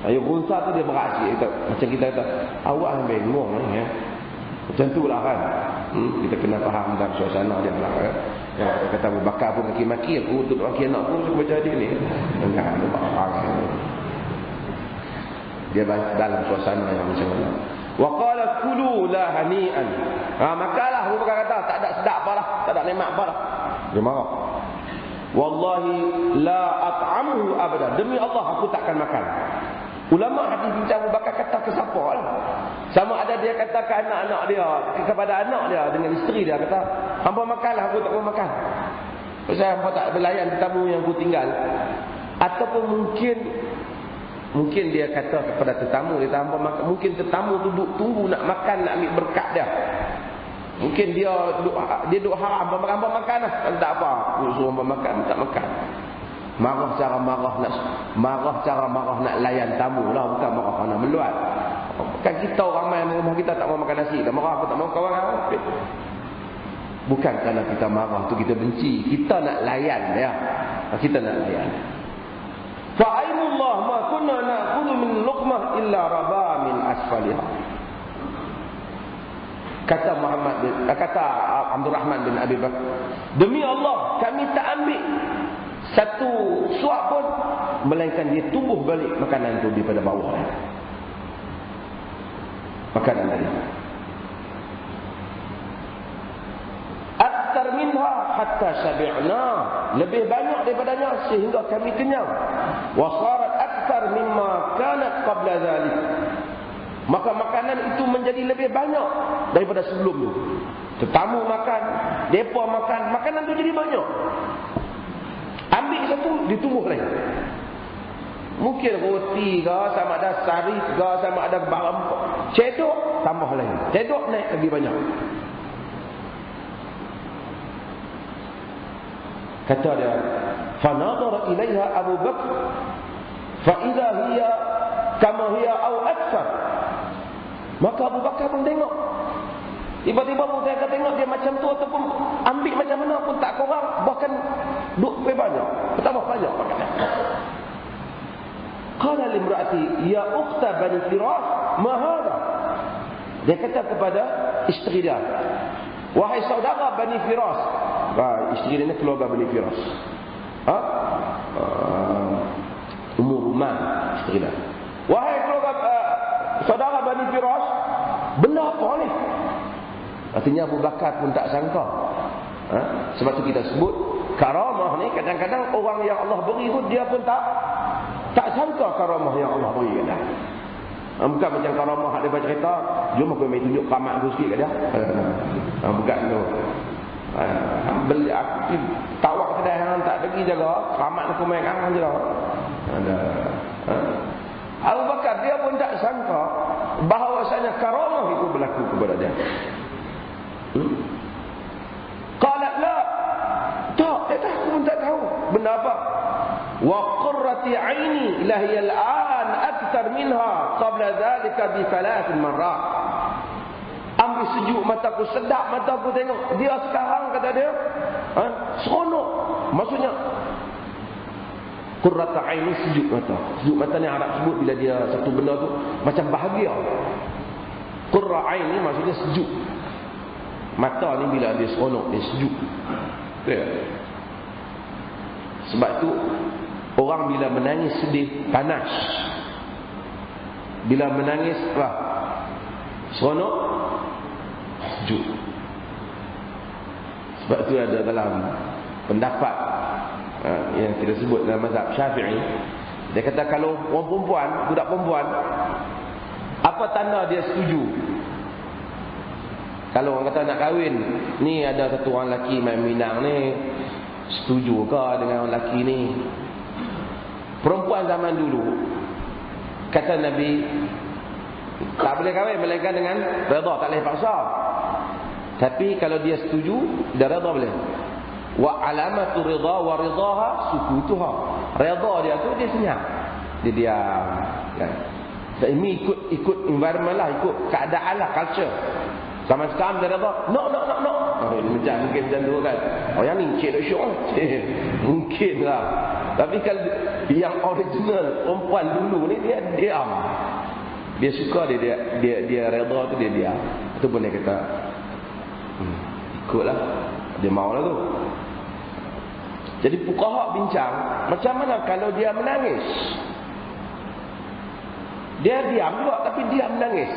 Ayo Gunsar tu dia berat sikit. Macam kita kata, awak hang bengong ni. Macam tu lah kan. Kita kena faham dalam suasana dia lah kan. Kata Abu Bakar pun maki-maki aku untuk maki anak aku, aku baca hadis ni. Enggak, dia dalam suasana yang macam mana. Wa qala kulu la hani'an. Makalah Abu Bakar kata, tak ada sedap apalah, tak ada nikmat apalah. Dia marah. Wallahi la at'amuhu abada. Demi Allah aku takkan makan. Ulama hadis bincang Abu Bakar kata ke siapa lah. Sama ada dia kata ke anak-anak dia, kepada anak dia dengan isteri dia, kata, "Hangpa makanlah, aku tak mau makan. Pasal hangpa tak belayan tetamu yang aku tinggal." Ataupun mungkin dia kata kepada tetamu dia, "Hangpa makan." Mungkin tetamu tu duduk tunggu nak makan, nak ambil berkat dia. Mungkin dia duduk harap hangpa makanlah. Tak apa, aku suruh hangpa makan, tak makan. Marah cara marah nak layan tamu lah, bukan marah kerana meluat. Bukan kita orang main rumah kita tak mau makan nasi, tak marah, aku tak mau kawan aku. Bukan kerana kita marah tu kita benci, kita nak layan dia. Kita nak layan. Fa ainullah ma kunna na'khudhu min luqmah illa raba min asfaliha. Kata Abdul Rahman bin Abi Bakar, "Demi Allah, kami tak ambil satu suap pun melainkan dia tumbuh balik makanan itu daripada bawah." Makanan tadi. Aktar minha hatta syabi'na. Lebih banyak daripadanya sehingga kami kenyang. Wa sarat aktar mimma kanat qabla dhalik. Maka makanan itu menjadi lebih banyak daripada sebelum itu. Tetamu makan, depa makan, makanan itu jadi banyak. Ambil satu, ditumbuh lain. Mungkin roti ke, sama ada sarif ke, sama ada barang cedok, tambah lain. Cedok naik lagi banyak. Kata dia, Fanadhara ilaiha Abu Bakar fa idza hiya kama hiya aw akthar. Maka Abu Bakar pun tengok. Tiba-tiba Abu Bakar tengok dia macam tu ataupun ambil macam mana pun tak kurang, bahkan duk lebih banyak, bertambah banyak pakaian. Qala limraati ya ukhta bani Firas ma hadha. Dia kata kepada isteri dia, wahai saudara Bani Firas. Isteri dia ni keluarga Bani Firas. Umur Ruman isteri dia. Wahai keluarga saudara Bani Firas, benda apa ni? Artinya Abu Bakar pun tak sangka. Sebab tu kita sebut karamah ni kadang-kadang orang yang Allah beri tu dia pun tak sangka karamah yang Allah beri kat dia. Bukan macam karamah ada baca cerita, jom aku main tunjuk keramat aku sikit kat dia. Bukan tu. Beli aku tawak kedai hang tak pergi jaga, keramat aku main hang je lah. Ada. Abu Bakar dia pun tak sangka bahawasanya karamah itu berlaku kepada dia. Qalat la. Tak, aku pun tak tahu. Benda apa? Wa qurrati aini lahiya al-an akthar minha qabla dhalika bi 3 marrat. Ambil sejuk mataku, sedap mataku tengok. Dia sekarang kata dia, seronok. Maksudnya qurrata aini sejuk mata. Sejuk mata ni Arab sebut bila dia satu benda tu macam bahagia. Qurra aini maksudnya sejuk. Mata ni bila dia seronok, dia sejuk. Ya. Sebab tu orang bila menangis sedih, panas. Bila menangis seronok, sejuk. Sebab tu ada dalam pendapat yang kita sebut dalam mazhab Syafi'i, dia kata kalau orang perempuan, budak perempuan, apa tanda dia setuju? Kalau orang kata nak kahwin, ni ada satu orang lelaki main Minang ni, setuju ke dengan orang lelaki ni? Perempuan zaman dulu, kata Nabi, tak boleh kahwin melainkan dengan redha, tak boleh paksa. Tapi kalau dia setuju, dia redha boleh. Wa alamatu ridha wa ridaha sukutuha. Redha dia tu dia senyap, dia diam kan. Dan ini ikut environment lah, ikut keadaan lah, culture. Sama sekarang dia kata, no. Mungkin macam tu kan. Oh yang ni cik dah syok. Mungkin lah. Tapi kalau yang original perempuan dulu ni, dia diam. Dia suka, dia redha tu dia diam. Itu pun dia kata, ikutlah. Dia maulah tu. Jadi fuqaha bincang, macam mana kalau dia menangis? Dia diam juga tapi dia menangis.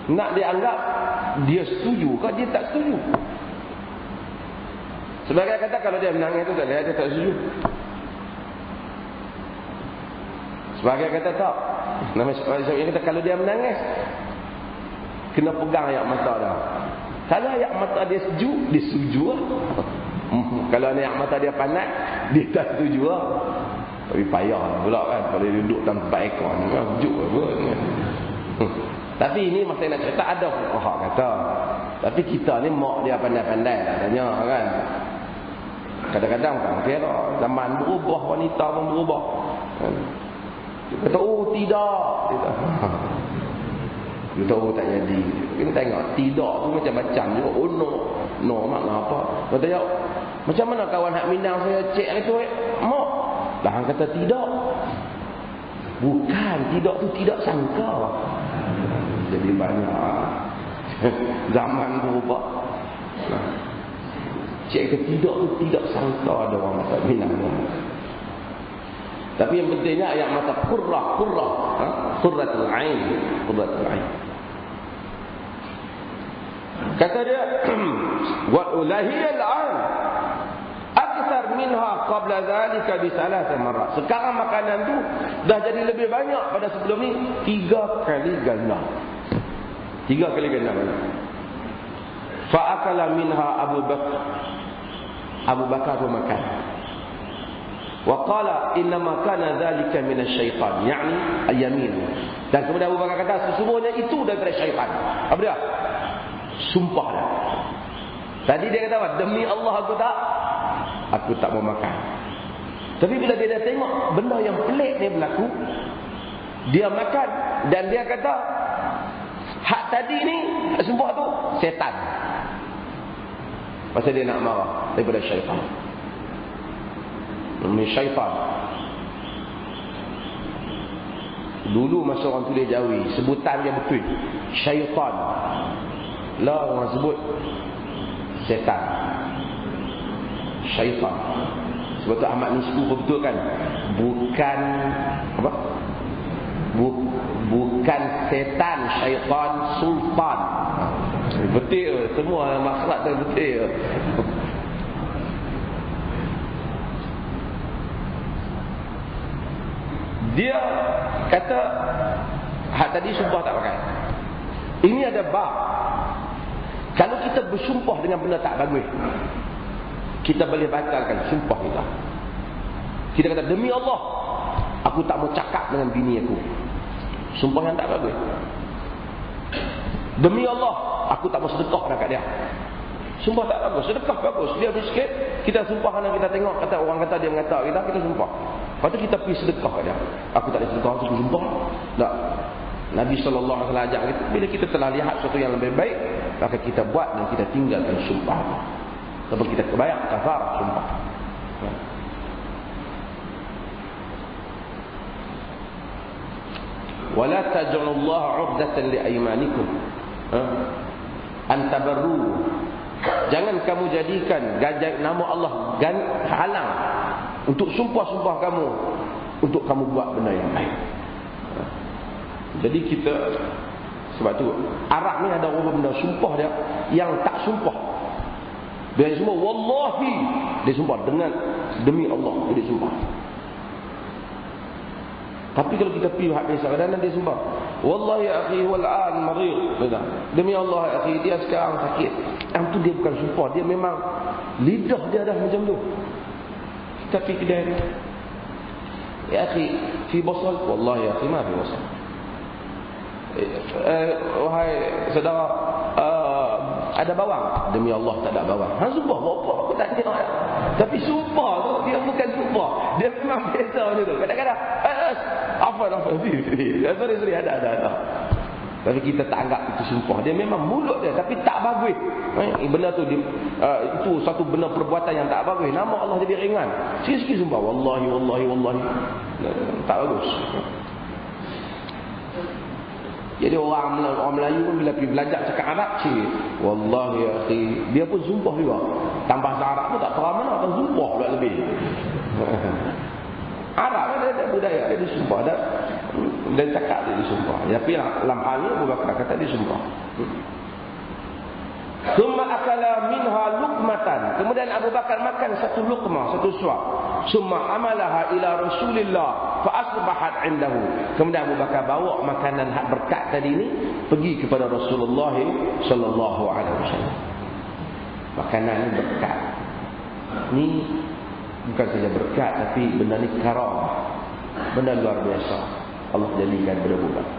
Nak dianggap dia setuju ke dia tak setuju? Sebagai kata kalau dia menangis tu tak dia tak setuju. Sebagai kata tak. Nama sebab kata kalau dia menangis kena pegang air mata dia. Kalau air mata dia sejuk, dia setuju lah. Kalau air mata dia panas, dia tak setuju lah. Tapi payah pula kan kalau dia duduk dalam tempat ekor ni kan sejuk apa. Tapi ini masa nak cerita ada fuqaha kata. Tapi kita ni mak dia pandai-pandai lah tanya kan. Kadang-kadang kan kira zaman berubah, wanita pun berubah. Dia kata tidak. Dia tahu tak jadi. Kita tengok tidak tu macam-macam juga. Oh no makna apa? Kata ya macam mana kawan hak Minang saya cek itu mak. Lah kata tidak. Bukan tidak tu tidak sangka. Jadi banyak zaman berubah. Cik kata tidak tu tidak sangka ada orang mata Minang. Tapi yang pentingnya ayat mata qurratul ain. Qurratul ain. Kata dia wa ulahiyal an akthar minha qabla dhalika bi 3 marrat. Sekarang makanan tu dah jadi lebih banyak pada sebelum ni 3 kali ganda. 3 kali ganda banyak. Fa akala minha Abu Bakar. Abu Bakar pun makan. Wa qala inna ma kana dhalika min asy-syaitan, yakni al-yamin. Dan kemudian Abu Bakar kata sesungguhnya itu daripada syaitan. Apa dia? Sumpah dah. Tadi dia kata apa? Demi Allah aku tak aku tak mau makan. Tapi bila dia dah tengok benda yang pelik ni berlaku, dia makan dan dia kata, hak tadi ni sumpah tu setan. Pasal dia nak marah daripada syaitan. Ini syaitan. Dulu masa orang tulis Jawi, sebutan dia betul, syaitan. Lah orang sebut setan, syaitan. Sebab tu Ahmad Nisbu betul kan, bukan apa, bukan setan, syaitan, sultan. Betul, semua makhluk tu betul. Dia kata hak tadi sumpah tak pakai. Ini ada bab. Kalau kita bersumpah dengan benda tak bagus, kita boleh batalkan sumpah kita. Kita kata, demi Allah, aku tak mau cakap dengan bini aku. Sumpah yang tak bagus. Demi Allah, aku tak mau sedekah dekat dia. Sumpah tak bagus. Sedekah bagus. Dia sikit, kita sumpah kerana kita tengok, kata orang kata dia mengata kita sumpah. Lepas tu kita pergi sedekah kat dia. Aku tak ada sedekah, aku sumpah. Tak. Nabi SAW ajak kita, bila kita telah lihat sesuatu yang lebih baik, maka kita buat dan kita tinggalkan sumpah. Sebab kita kebayang kafar sumpah. Wala taj'alullaha 'urdatan liaymanikum an tabarru. Jangan kamu jadikan nama Allah halang untuk sumpah-sumpah kamu, untuk kamu buat benda yang baik. Jadi kita, sebab tu Arab ni ada orang benda sumpah dia yang tak sumpah. Dia semua wallahi, dia sumpah dengan demi Allah dia sumpah. Tapi kalau kita pergi hak biasa, kadang-kadang dia sumpah, wallahi ya akhi wal an marid, demi Allah ya akhi dia sekarang sakit. Yang tu dia bukan sumpah, dia memang lidah dia dah macam tu. Tapi kedai dia, ya akhi fi basal, wallahi ya akhi ma fi basal. Wahai saudara, ada bawang, demi Allah tak ada bawang. Hang sumpah apa? Aku tak kira. Tapi sumpah tu dia bukan sumpah, dia memang biasa macam tu. Kadang-kadang apa sorry ada. Tapi kita tak anggap itu sumpah. Dia memang mulut dia, tapi tak bagus. Benda tu itu satu benda perbuatan yang tak bagus. Nama Allah jadi ringan. Sikit-sikit sumpah, wallahi. Tak bagus. Jadi orang Melayu pun bila pergi belajar cakap Arab, wallahi ya akhi, dia pun sumpah juga. Tambah bahasa Arab pun tak tahu mana akan sumpah pula lebih. Arab ada budaya dia disumpah, dia cakap dia disumpah. Tapi dalam hal ni Abu Bakar kata dia sumpah. Summa akala minha luqmatan. Kemudian Abu Bakar makan satu luqmah, satu suap. Summa amalaha ila Rasulillah fa asbahat indahu. Kemudian Abu Bakar bawa makanan hak berkat tadi ni pergi kepada Rasulullah sallallahu alaihi wasallam. Makanan ni berkat. Ni bukan saja berkat, tapi benda ni karam. Benda luar biasa. Allah jadikan pada Abu Bakar.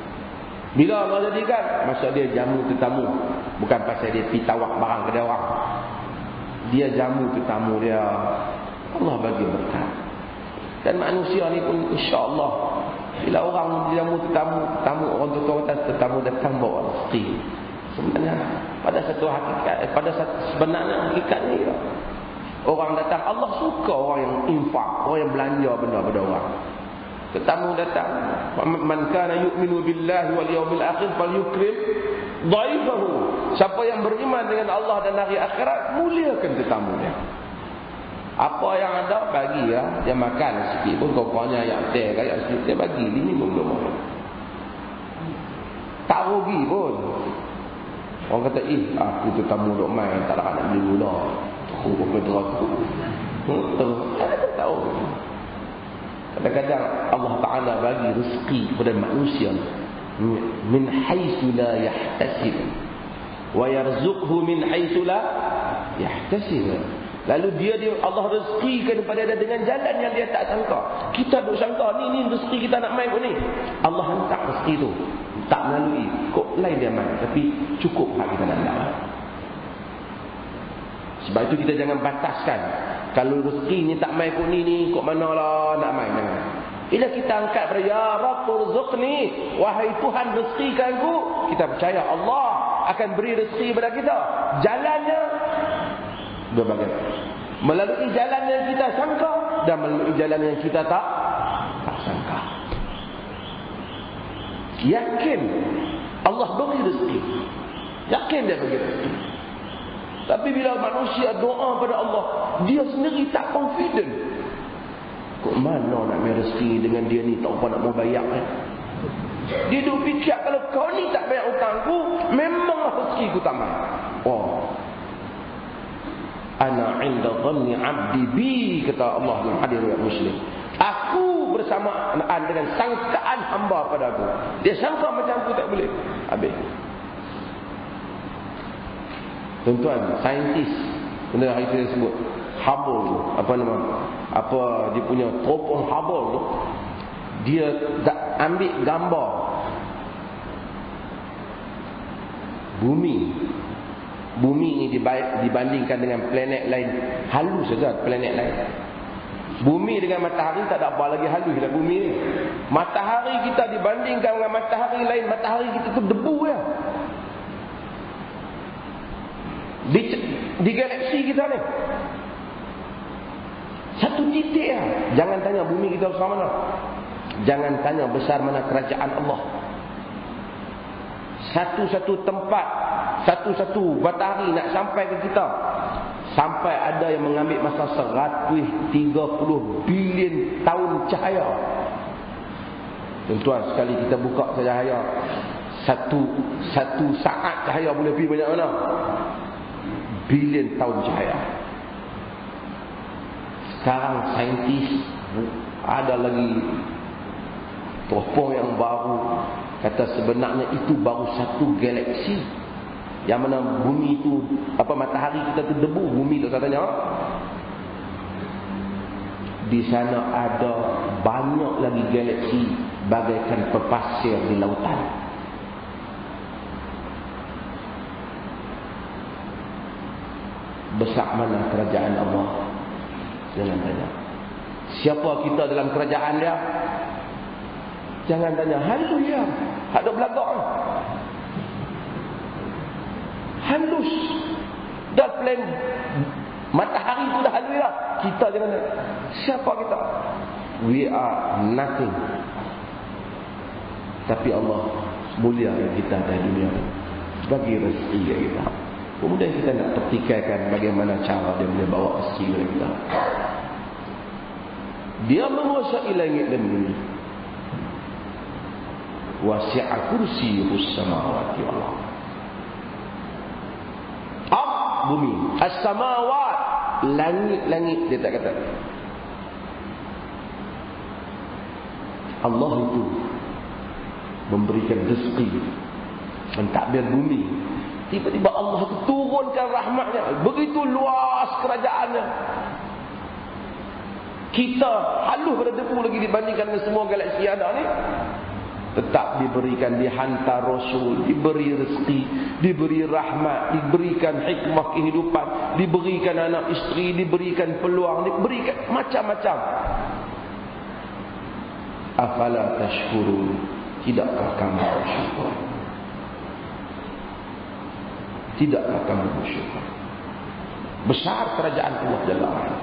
Bila Allah jadikan, masa dia jamu tetamu. Bukan pasal dia pergi tawak barang ke dia orang. Dia jamu tetamu dia. Allah bagi berkat. Dan manusia ni pun insya-Allah, bila orang jamu tetamu orang tu kata tetamu datang bawa rezeki. Sebenarnya pada satu hakikat, sebenarnya hakikat ni orang datang, Allah suka orang yang infak, orang yang belanja benda pada orang. Tetamu datang, man kana yu'minu billahi wal yawmil akhir falyukrim dhaifahu. Siapa yang beriman dengan Allah dan hari akhirat, muliakan tetamunya. Apa yang ada bagi ya, dia makan sikit pun kokoknya yang teh kayak sikit dia bagi, ini belum. Tak rugi pun. Orang kata, aku tetamu duk main, tak nak beli gula. Aku berdoa aku. Tak tahu. Kadang-kadang Allah Ta'ala bagi rezeki kepada manusia min haitsu la yahtasib wa yarzuqhu min haitsu la yahtasib. Lalu dia Allah rezekikan kepada dia dengan jalan yang dia tak sangka. Kita duk sangka ni rezeki kita nak main pun ni. Allah hantar rezeki tu tak melalui kok lain dia main, tapi cukup hak kita nak dapat. Sebab itu kita jangan bataskan. Kalau rezeki ni tak main kot ni, kok mana lah nak main, jangan. Bila kita angkat pada ya Rabb urzuqni, wahai Tuhan rezekikan aku, kita percaya Allah akan beri rezeki kepada kita. Jalannya berbagai, melalui jalan yang kita sangka dan melalui jalan yang kita tak sangka. Yakin Allah beri rezeki, yakin dia beri rezeki. Tapi bila manusia doa pada Allah, dia sendiri tak confident. Kok mana nak main rezeki dengan dia ni, tak apa nak mau bayar kan? Dia duk fikir, kalau kau ni tak bayar hutangku, memanglah rezeki ku tak main. Oh, ana inda dhanni abdi bi, kata Allah dalam hadis riwayat Muslim. Aku bersamaan dengan sangkaan hamba pada aku. Dia sangka macam aku tak boleh. Habis. Tuan-tuan, saintis, benda hari saya sebut Hubble tu, apa nama, apa dia punya teropong Hubble tu, dia ambil gambar bumi ni dibandingkan dengan planet lain, halus saja planet lain. Bumi dengan matahari tak ada apa lagi halus dalam bumi ni. Matahari kita dibandingkan dengan matahari lain, matahari kita tu debu ya. Di galaksi kita ni satu titik ya. Jangan tanya bumi kita besar mana, jangan tanya besar mana kerajaan Allah. Satu-satu tempat, satu-satu matahari nak sampai ke kita, sampai ada yang mengambil masa 130 bilion tahun cahaya. Tuan-tuan, sekali kita buka cahaya, satu saat cahaya boleh pergi banyak mana? Bilion tahun cahaya. Sekarang saintis ada lagi teropong yang baru, kata sebenarnya itu baru satu galaksi. Yang mana bumi itu, apa, matahari kita tu debu, bumi tu katanya. Di sana ada banyak lagi galaksi bagaikan pepasir di lautan. Besar mana kerajaan Allah? Jangan tanya siapa kita dalam kerajaan dia. Jangan tanya halus ya, ada belagak halus dah plan matahari tu dah halus lah. Kita jangan tanya siapa kita. We are nothing. Tapi Allah mulia kita dari dunia, bagi rezeki kita. Kemudian kita nak pertikaikan bagaimana cara dia boleh bawa rezeki kepada kita. Dia menguasai langit dan bumi. Wasi'a kursiyuhus samawati wal ardh. Bumi, as-samawat, langit-langit, dia tak kata. Allah itu memberikan rezeki, mentadbir bumi. Tiba-tiba Allah itu turunkan rahmatnya, begitu luas kerajaannya. Kita halus pada debu lagi dibandingkan dengan semua galaksi ada ni. Tetap diberikan, dihantar Rasul, diberi rezeki, diberi rahmat, diberikan hikmah kehidupan, diberikan anak isteri, diberikan peluang, diberikan macam-macam. Afala tashkurun, tidakkah kamu bersyukur? Tidakkah kamu bersyukur? Besar kerajaan Allah Jalla wa'ala.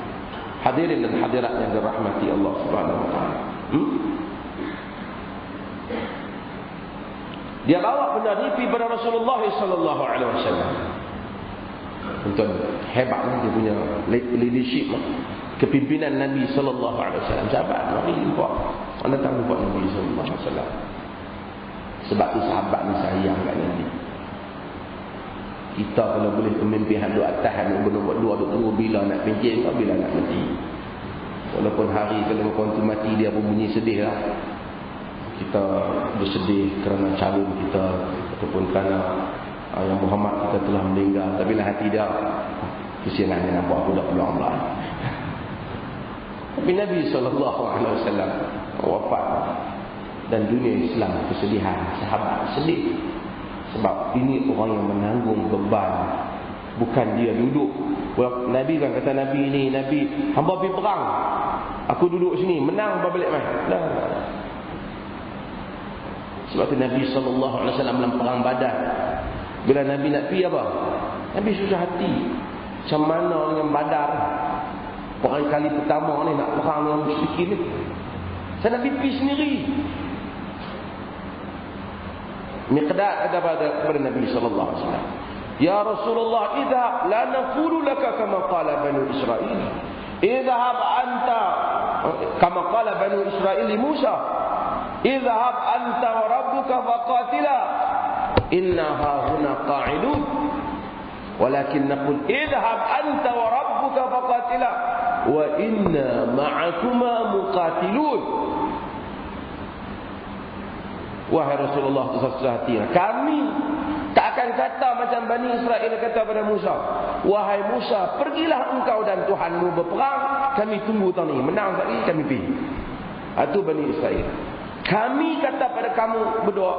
Hadirin dan hadirat yang dirahmati Allah Subhanahu wa taala. Dia bawa benda ni pergi pada Rasulullah sallallahu alaihi wasallam. Untuk hebatnya dia punya leadership, kepimpinan Nabi sallallahu alaihi wasallam. Sahabat mari jumpa. Anda tak jumpa Nabi sallallahu alaihi wasallam. Sebab tu sahabat ni sayang kat Nabi. Kita kalau boleh pemimpin duduk atas, duduk dua, duduk tunggu bila nak pencet, bila nak mati. Walaupun hari kalau kau mati dia pun bunyi sedih lah. Kita bersedih kerana calon kita, ataupun kerana yang Muhammad kita telah meninggal. Tapi lah hati dia, kesianannya nampak aku dah peluang lah. Tapi Nabi SAW wafat, dan dunia Islam kesedihan, sahabat sedih. Sebab ini orang yang menanggung beban Bukan dia duduk. Nabi kan kata Nabi ni, Nabi hamba pergi perang, aku duduk sini, menang hamba balik mai. Sebab tu Nabi SAW dalam perang Badar, bila Nabi nak pergi apa? Nabi susah hati. Macam mana dengan Badar? Perang kali pertama ni nak perang dengan musyrikin ni. Saya Nabi pergi sendiri. Miqdad kata kepada Nabi SAW, ya Rasulullah, idhab la naqulu laka kama qala Banu Israel. Idhab anta kama qala Banu Israel li Musa. Idhab anta wa rabbuka faqatila inna hahuna qa'idun. Walakin naqul idhab anta wa rabbuka faqatila wa inna ma'akuma muqatilun. Wahai Rasulullah, kami tak akan kata macam Bani Israel kata pada Musa, wahai Musa, pergilah engkau dan Tuhanmu berperang, kami tunggu tahun ni, menang lagi kami pergi. Itu Bani Israel. Kami kata pada kamu berdua,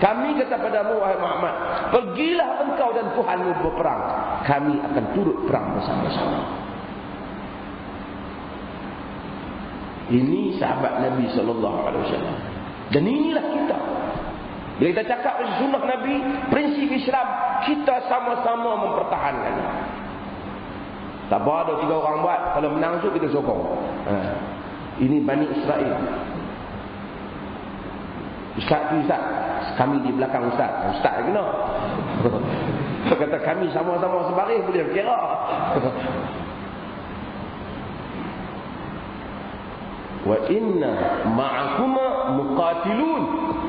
kami kata padamu wahai Muhammad, pergilah engkau dan Tuhanmu berperang, kami akan turut perang bersama-sama. Ini sahabat Nabi SAW. Dan inilah kita. Bila kita cakap pasal sunnah Nabi, prinsip Islam, kita sama-sama mempertahankan. Tak apa ada 3 orang buat, kalau menang tu kita sokong. Ini Bani Israel. Ustaz tu Ustaz, kami di belakang Ustaz. Ustaz kena. Kata kami sama-sama sebaris boleh kira. Wa inna ma'akuma muqatilun.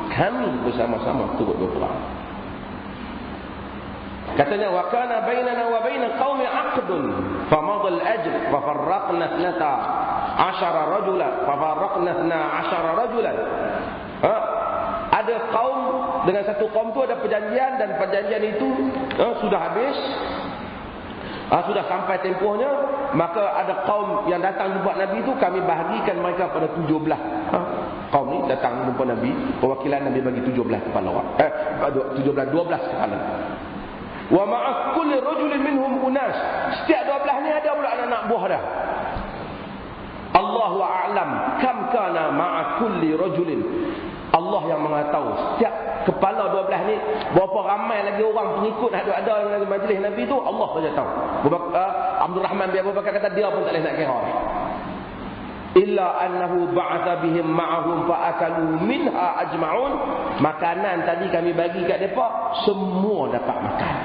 Kami bersama-sama turut berperang. Katanya wa kana bainana wa bain qaumi 'aqdun famadha al-ajr fa farraqna 12 rajulan fa farraqna 12 rajulan. Ada kaum dengan satu kaum tu ada perjanjian, dan perjanjian itu sudah habis. Sudah sampai tempohnya, maka ada kaum yang datang jumpa Nabi itu, kami bahagikan mereka pada 17. Kaum ni datang jumpa Nabi, perwakilan Nabi bagi 17 kepala orang. 12 kepala. Wa ma'a kulli rajulin minhum unas. Setiap 12 ni ada pula anak buah dah. Allahu a'lam kam kana ma'a kulli rajulin. Allah yang mengetahui setiap kepala 12 ni berapa ramai lagi orang pengikut ada dalam majlis Nabi tu, Allah saja tahu. Abdul Rahman bin Abu Bakar kata dia pun tak boleh nak kira. Illa annahu ba'atha bihim ma'ahum fa'akalu minha ajma'un. Makanan tadi kami bagi kat depa, semua dapat makan.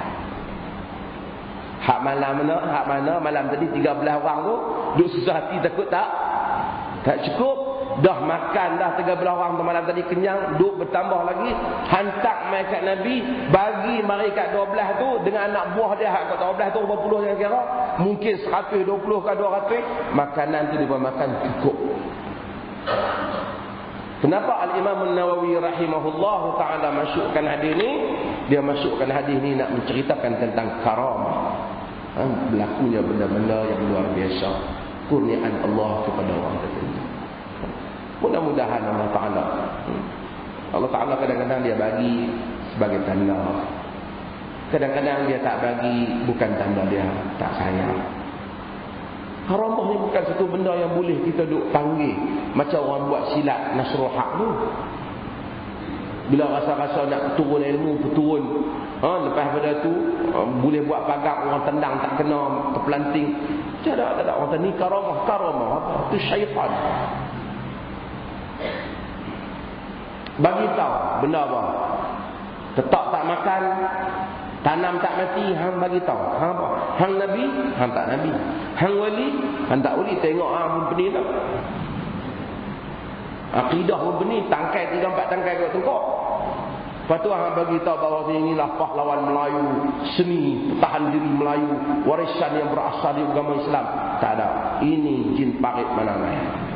Hak mana malam tadi 13 orang tu duk susah hati takut tak cukup. Dah makan dah 13 orang tu malam tadi kenyang, duk bertambah lagi, hantar mereka Nabi, bagi mereka 12 tu dengan anak buah dia hak 12 tu berapa puluh yang kira, mungkin 120 ke 200, makanan tu dia makan cukup. Kenapa Al-Imam An-Nawawi rahimahullahu taala masukkan hadis ni? Dia masukkan hadis ni nak menceritakan tentang karamah. Berlakunya benda-benda yang luar biasa, kurniaan Allah kepada orang tertentu. Mudah-mudahan Allah Ta'ala kadang-kadang dia bagi sebagai tanda, kadang-kadang dia tak bagi bukan tanda dia tak sayang. Karamah ni bukan satu benda yang boleh kita duk panggil macam orang buat silat Nasrul Haq tu. Bila rasa-rasa nak turun ilmu, turun. Lepas pada tu boleh buat pagar, orang tendang tak kena, terpelanting. Tak ada orang kata ni karamah apa? Itu syaitan. Bagi tahu benda apa? Tetap tak makan, tanam tak mati, hang bagi tahu. Hang apa? Hang Nabi, hang tak Nabi. Hang wali, hang tak wali. Tengok hang benih tak. Akidah benih, tangkai 3-4 tangkai kat tengkok. Lepas tu hang bagi tahu bahawa inilah pahlawan Melayu, seni pertahan diri Melayu, warisan yang berasal dari agama Islam. Tak ada. Ini jin parit mana-mana.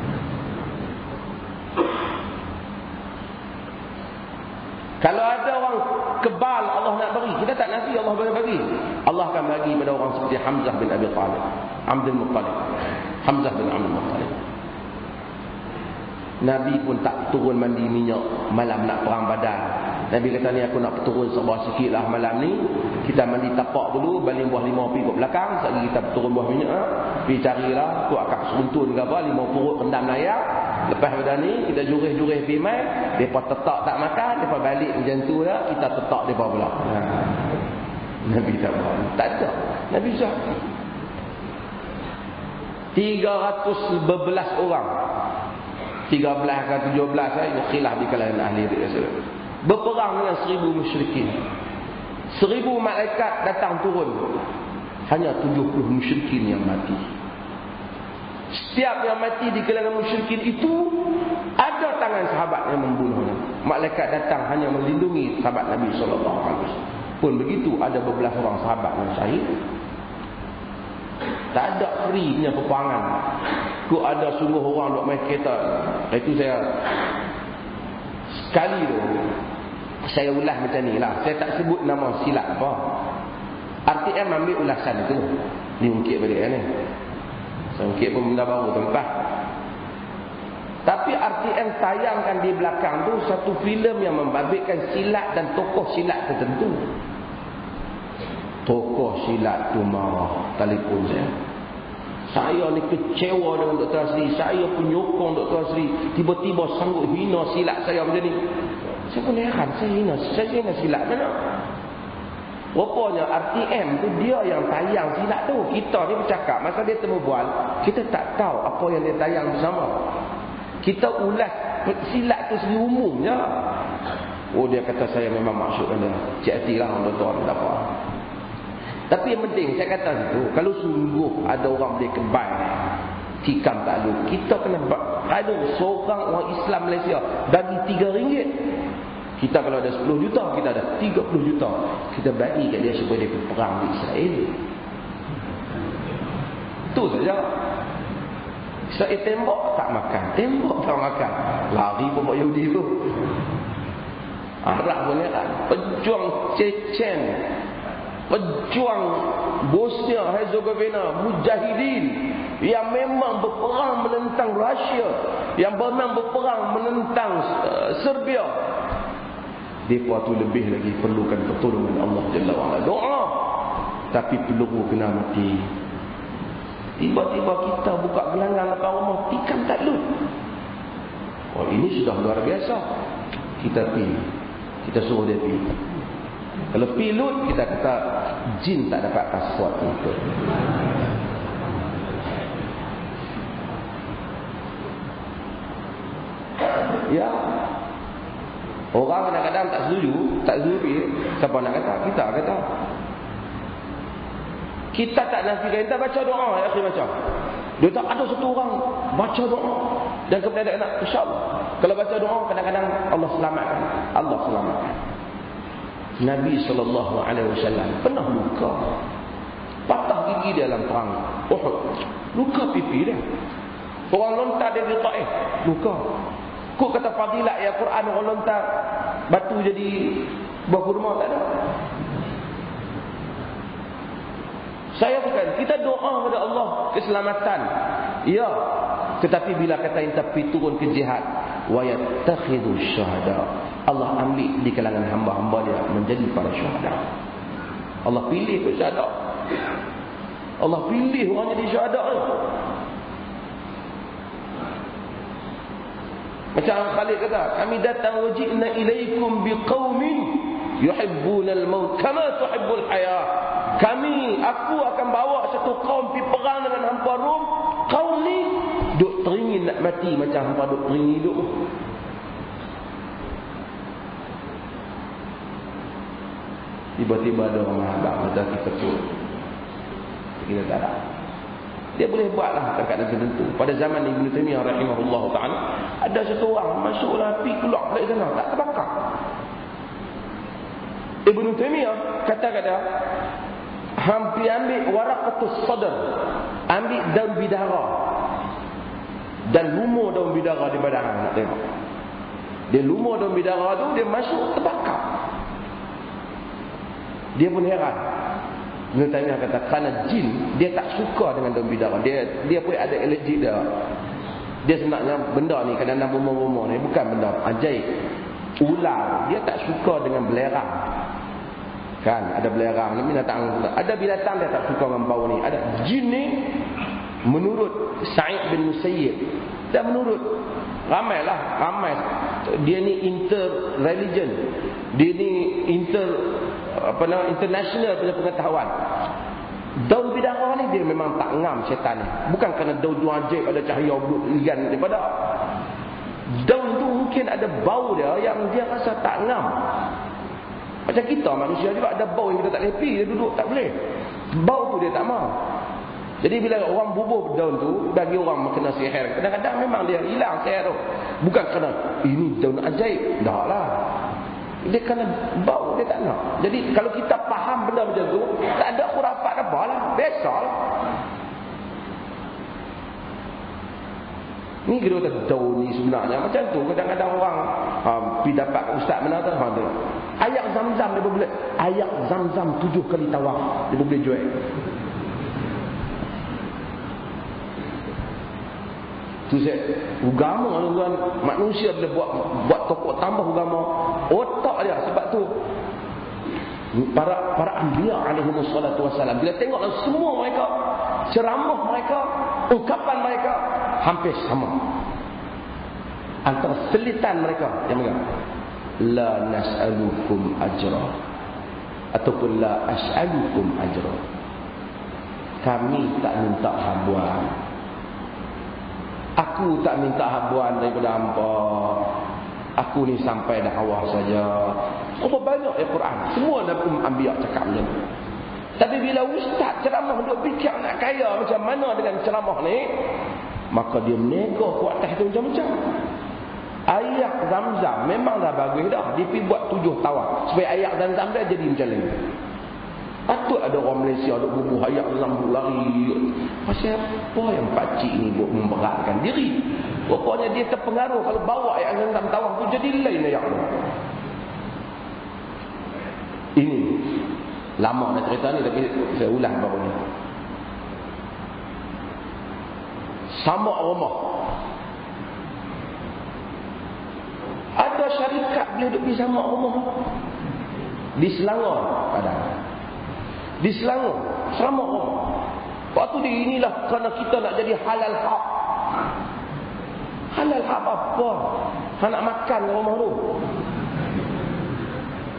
Kalau ada orang kebal Allah nak bagi, kita tak nasi Allah boleh bagi. Allah akan bagi pada orang seperti Hamzah bin Abi Talib, Abdul Muttalib. Hamzah bin Abdul Muttalib. Nabi pun tak turun mandi minyak malam nak perang Badar. Nabi kata ni aku nak turun sebuah sikit lah malam ni. Kita mandi tapak dulu, baling buah 5 pergi ke belakang. Sekali kita turun buah minyak, pergi carilah tu akak seruntun ke apa, 5 purut rendam layak. Lepas pada ni kita jurih-jurih pergi mai, depa tetak tak makan, depa balik macam tu dah, kita tetak depa pula. Nabi tak ada. Nabi Zahid 311 orang, 13 ke 17 ini khilaf di kalangan ahli riwayat, berperang dengan 1000 musyrikin. 1000 malaikat datang turun, hanya 70 musyrikin yang mati. Setiap yang mati di kalangan musyrikin itu ada tangan sahabat yang membunuhnya. Malaikat datang hanya melindungi sahabat Nabi SAW. Pun begitu, ada beberapa orang sahabat yang syahid. Tak ada free punya peperangan. Kau ada sungguh orang duk main kereta. Itu saya sekali tu saya ulas macam ni lah. Saya tak sebut nama silat apa. RTM ambil ulasan itu. Ni ungkit balik ni. Saya ungkit pun benda baru tempat. Tapi RTM tayangkan di belakang tu satu filem yang membabitkan silat dan tokoh silat tertentu. Tokoh silat tu marah, telefon saya ni kecewa dengan Dr. Asri, saya penyokong Dr. Asri, tiba-tiba sanggup hina silat saya macam ni. Saya pun heran, saya hina silat mana? Rupanya RTM tu dia yang tayang silat tu. Kita ni bercakap, masa dia temu bual, kita tak tahu apa yang dia tayang bersama. Kita ulas silat tu segi umumnya. Oh, dia kata saya memang maksudkan dia. Cik hatilah orang tuan tak apa. Tapi yang penting saya kata itu, kalau sungguh ada orang boleh kebal tikam tak lalu, kita kena kalau seorang orang Islam Malaysia bagi RM3, kita kalau ada 10 juta, kita ada 30 juta, kita bagi kat dia supaya dia perang di Israel. Itu saja. Israel tembak tak makan, tembak tak makan, lari pun buat Yahudi tu. Arab pun kan pejuang Chechen, pejuang Bosnia Herzegovina, mujahidin yang memang berperang menentang Rusia, yang memang berperang menentang Serbia. Mereka tu lebih lagi perlukan pertolongan Allah Jalla wa'ala. Doa. Tapi peluru kena mati. Tiba-tiba kita buka gelanggang depan rumah, tikam tak lut. Oh, ini sudah luar biasa. Kita pergi, kita suruh dia pergi. Kalau pilot, kita kata jin tak dapat pasport itu. Ya. Orang kadang-kadang tak setuju pergi. Siapa nak kata? Kita kata. Kita tak nafikan, kita baca doa, ya akhi baca. Dia tak ada satu orang baca doa dan kepada anak insya-Allah. Kalau baca doa kadang-kadang Allah selamatkan. Allah selamatkan. Nabi SAW pernah luka, patah gigi dalam perang Uhud, luka pipi dia. Orang lontar dia di Taif, luka. Kok kata fadilat ya Quran, orang lontar batu jadi buah kurma, tak ada. Saya bukan, kita doa kepada Allah keselamatan, ya, tetapi bila kata kita pergi turun ke jihad, wa yattakhidhu syuhada, Allah ambil di kalangan hamba-hamba dia menjadi para syuhada. Allah pilih ke syuhada. Allah pilih orang jadi syuhada. Macam Khalid kata, kami datang wajibna ilaikum biqaumin yuhibbuna al-maut kama tuhibbul hayah. Aku akan bawa satu kaum pergi perang dengan hampa Rom. Kaum ni duk teringin nak mati macam hampa duk teringin hidup. Tiba-tiba ada orang mahabak mata kita tu, kita tak ada. Dia boleh buatlah kadang-kadang tertentu. Pada zaman Ibn Taymiyah rahimahullah ta'ala, ada satu orang masuklah api keluar dari sana, tak terbakar. Ibn Taymiyah kata-kata, hampir ambil waraqatus sadr, ambil daun bidara dan lumur daun bidara di badan, nak tengok. Dia lumur daun bidara tu, dia masuk terbakar. Dia pun heran. Ibn Taymiyah kata, kerana jin dia tak suka dengan daun bidara. Dia pun ada alergi dia. Dia sebenarnya benda ni kadang-kadang rumah-rumah ni bukan benda ajaib. Ular dia tak suka dengan belerang. Kan ada belerang ni binatang. Ada binatang dia tak suka dengan bau ni. Ada jin ni menurut Sa'id bin Musayyib dan menurut ramai dia ni inter religion, dia ni international punya pengetahuan. Daun bidara ni dia memang tak ngam syaitan ni. Bukan kerana daun tu ajaib ada cahaya ligan daripada. Daun tu mungkin ada bau dia yang dia rasa tak ngam. Macam kita manusia juga ada bau yang kita tak happy, dia duduk tak boleh. Bau tu dia tak mau. Jadi bila orang bubuh daun tu bagi orang kena sihir, kadang-kadang memang dia hilang sihir tu. Bukan kerana ini daun ajaib, dah lah. Dia kena bau, dia tak nak. Jadi kalau kita faham benda macam tu, tak ada khurafat apa lah, biasalah. Ni kira kata daun ni sebenarnya macam tu. Kadang-kadang orang pergi dapat ustaz mana tu, ayak Zam-Zam dia boleh, ayak Zam-Zam 7 kali tawaf dia boleh jual. Tu saya agama tuan, manusia bila buat tokok tambah agama otak dia. Sebab tu para anbiya alaihi wassalatu wassalam bila tengok semua mereka, ceramah mereka, ungkapan mereka hampir sama. Antara selitan mereka yang mereka la nas'alukum ajra ataupun la as'alukum ajra, kami tak minta habuan. Aku tak minta habuan daripada hangpa. Aku ni sampai dah awal saja. Oh banyak Quran. Semua Nabi Anbiya cakap macam tu. Tapi bila ustaz ceramah duk fikir nak kaya macam mana dengan ceramah ni, maka dia menego kuat atas tu macam-macam. Ayak Zam-Zam memang dah bagus dah. Dia pergi buat 7 tawaf supaya ayak Zam-Zam dia jadi macam ni. Patut ada orang Malaysia duk bubuh ayak Zam-Zam lari. Pasal apa yang pakcik ni buat memberatkan diri? Pokoknya dia terpengaruh kalau bawa ayak Zam-Zam tawaf tu jadi lain ayak tu. Ini lama dah cerita ni tapi saya ulang baru ni. Sama rumah. Ada syarikat boleh duduk di sama rumah. Di Selangor kadang. Di Selangor sama rumah. Waktu dia inilah kerana kita nak jadi halal hak. Halal hak apa? Nak makan ke rumah tu.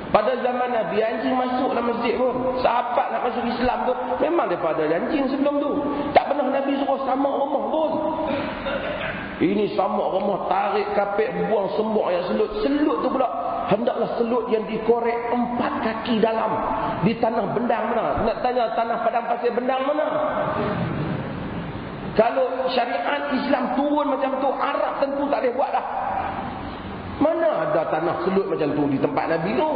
Pada zaman Nabi, anjing masuk dalam masjid pun. Sahabat nak masuk Islam tu memang daripada anjing sebelum tu. Tak pernah Nabi suruh sama rumah pun. Ini sama rumah, tarik kapek, buang sembok yang selut. Selut tu pula hendaklah selut yang dikorek 4 kaki dalam. Di tanah bendang mana? Nak tanya tanah padang pasir bendang mana? Kalau syariat Islam turun macam tu, Arab tentu tak boleh buat dah. Mana ada tanah selut macam tu di tempat Nabi tu?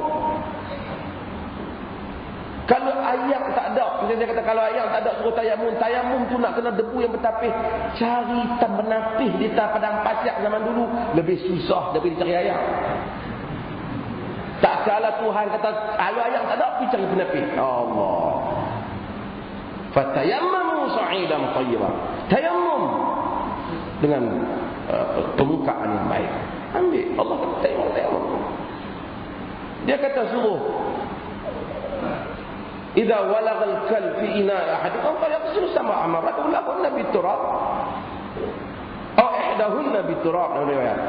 Kalau ayak tak ada, macam saya kata, kalau ayak tak ada suruh tayamum. Tayamum tu nak kena debu yang bertapis. Cari hitam bernapis di padang pasir zaman dulu lebih susah daripada cari ayak. Tak salah Tuhan kata kalau ayak tak ada, pergi cari bernapis. Allah. Fatayammamu sa'idan thayyiban. Tayammum dengan permukaan yang baik. Ambil. Allah kata tayamum. Dia kata suruh idza walagal kal fi ina'i ahadikum falyaqsil sama amaratu lahunna biturab aw ihdahunna biturab. Riwayat.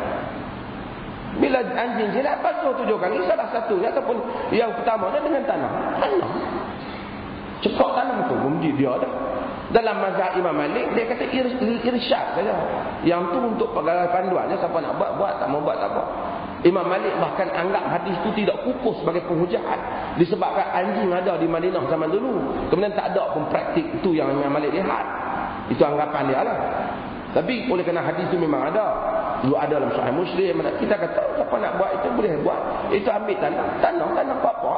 Bila anjing jilat basuh 7 kali, salah satunya ataupun yang pertama dengan tanah. Cekok tanah tu dia ada. Dalam mazhab Imam Malik dia kata irsyad saja. Yang tu untuk pegawai panduannya, siapa nak buat, tak mau buat tak apa. Imam Malik bahkan anggap hadis itu tidak kukuh sebagai penghujat disebabkan anjing ada di Madinah zaman dulu. Kemudian tak ada pun praktik itu yang Imam Malik lihat. Itu anggapan dia lah. Tapi oleh kerana hadis itu memang ada, dulu ada dalam Sahih Muslim, kita kata siapa nak buat itu boleh buat. Itu ambil tanah apa-apa.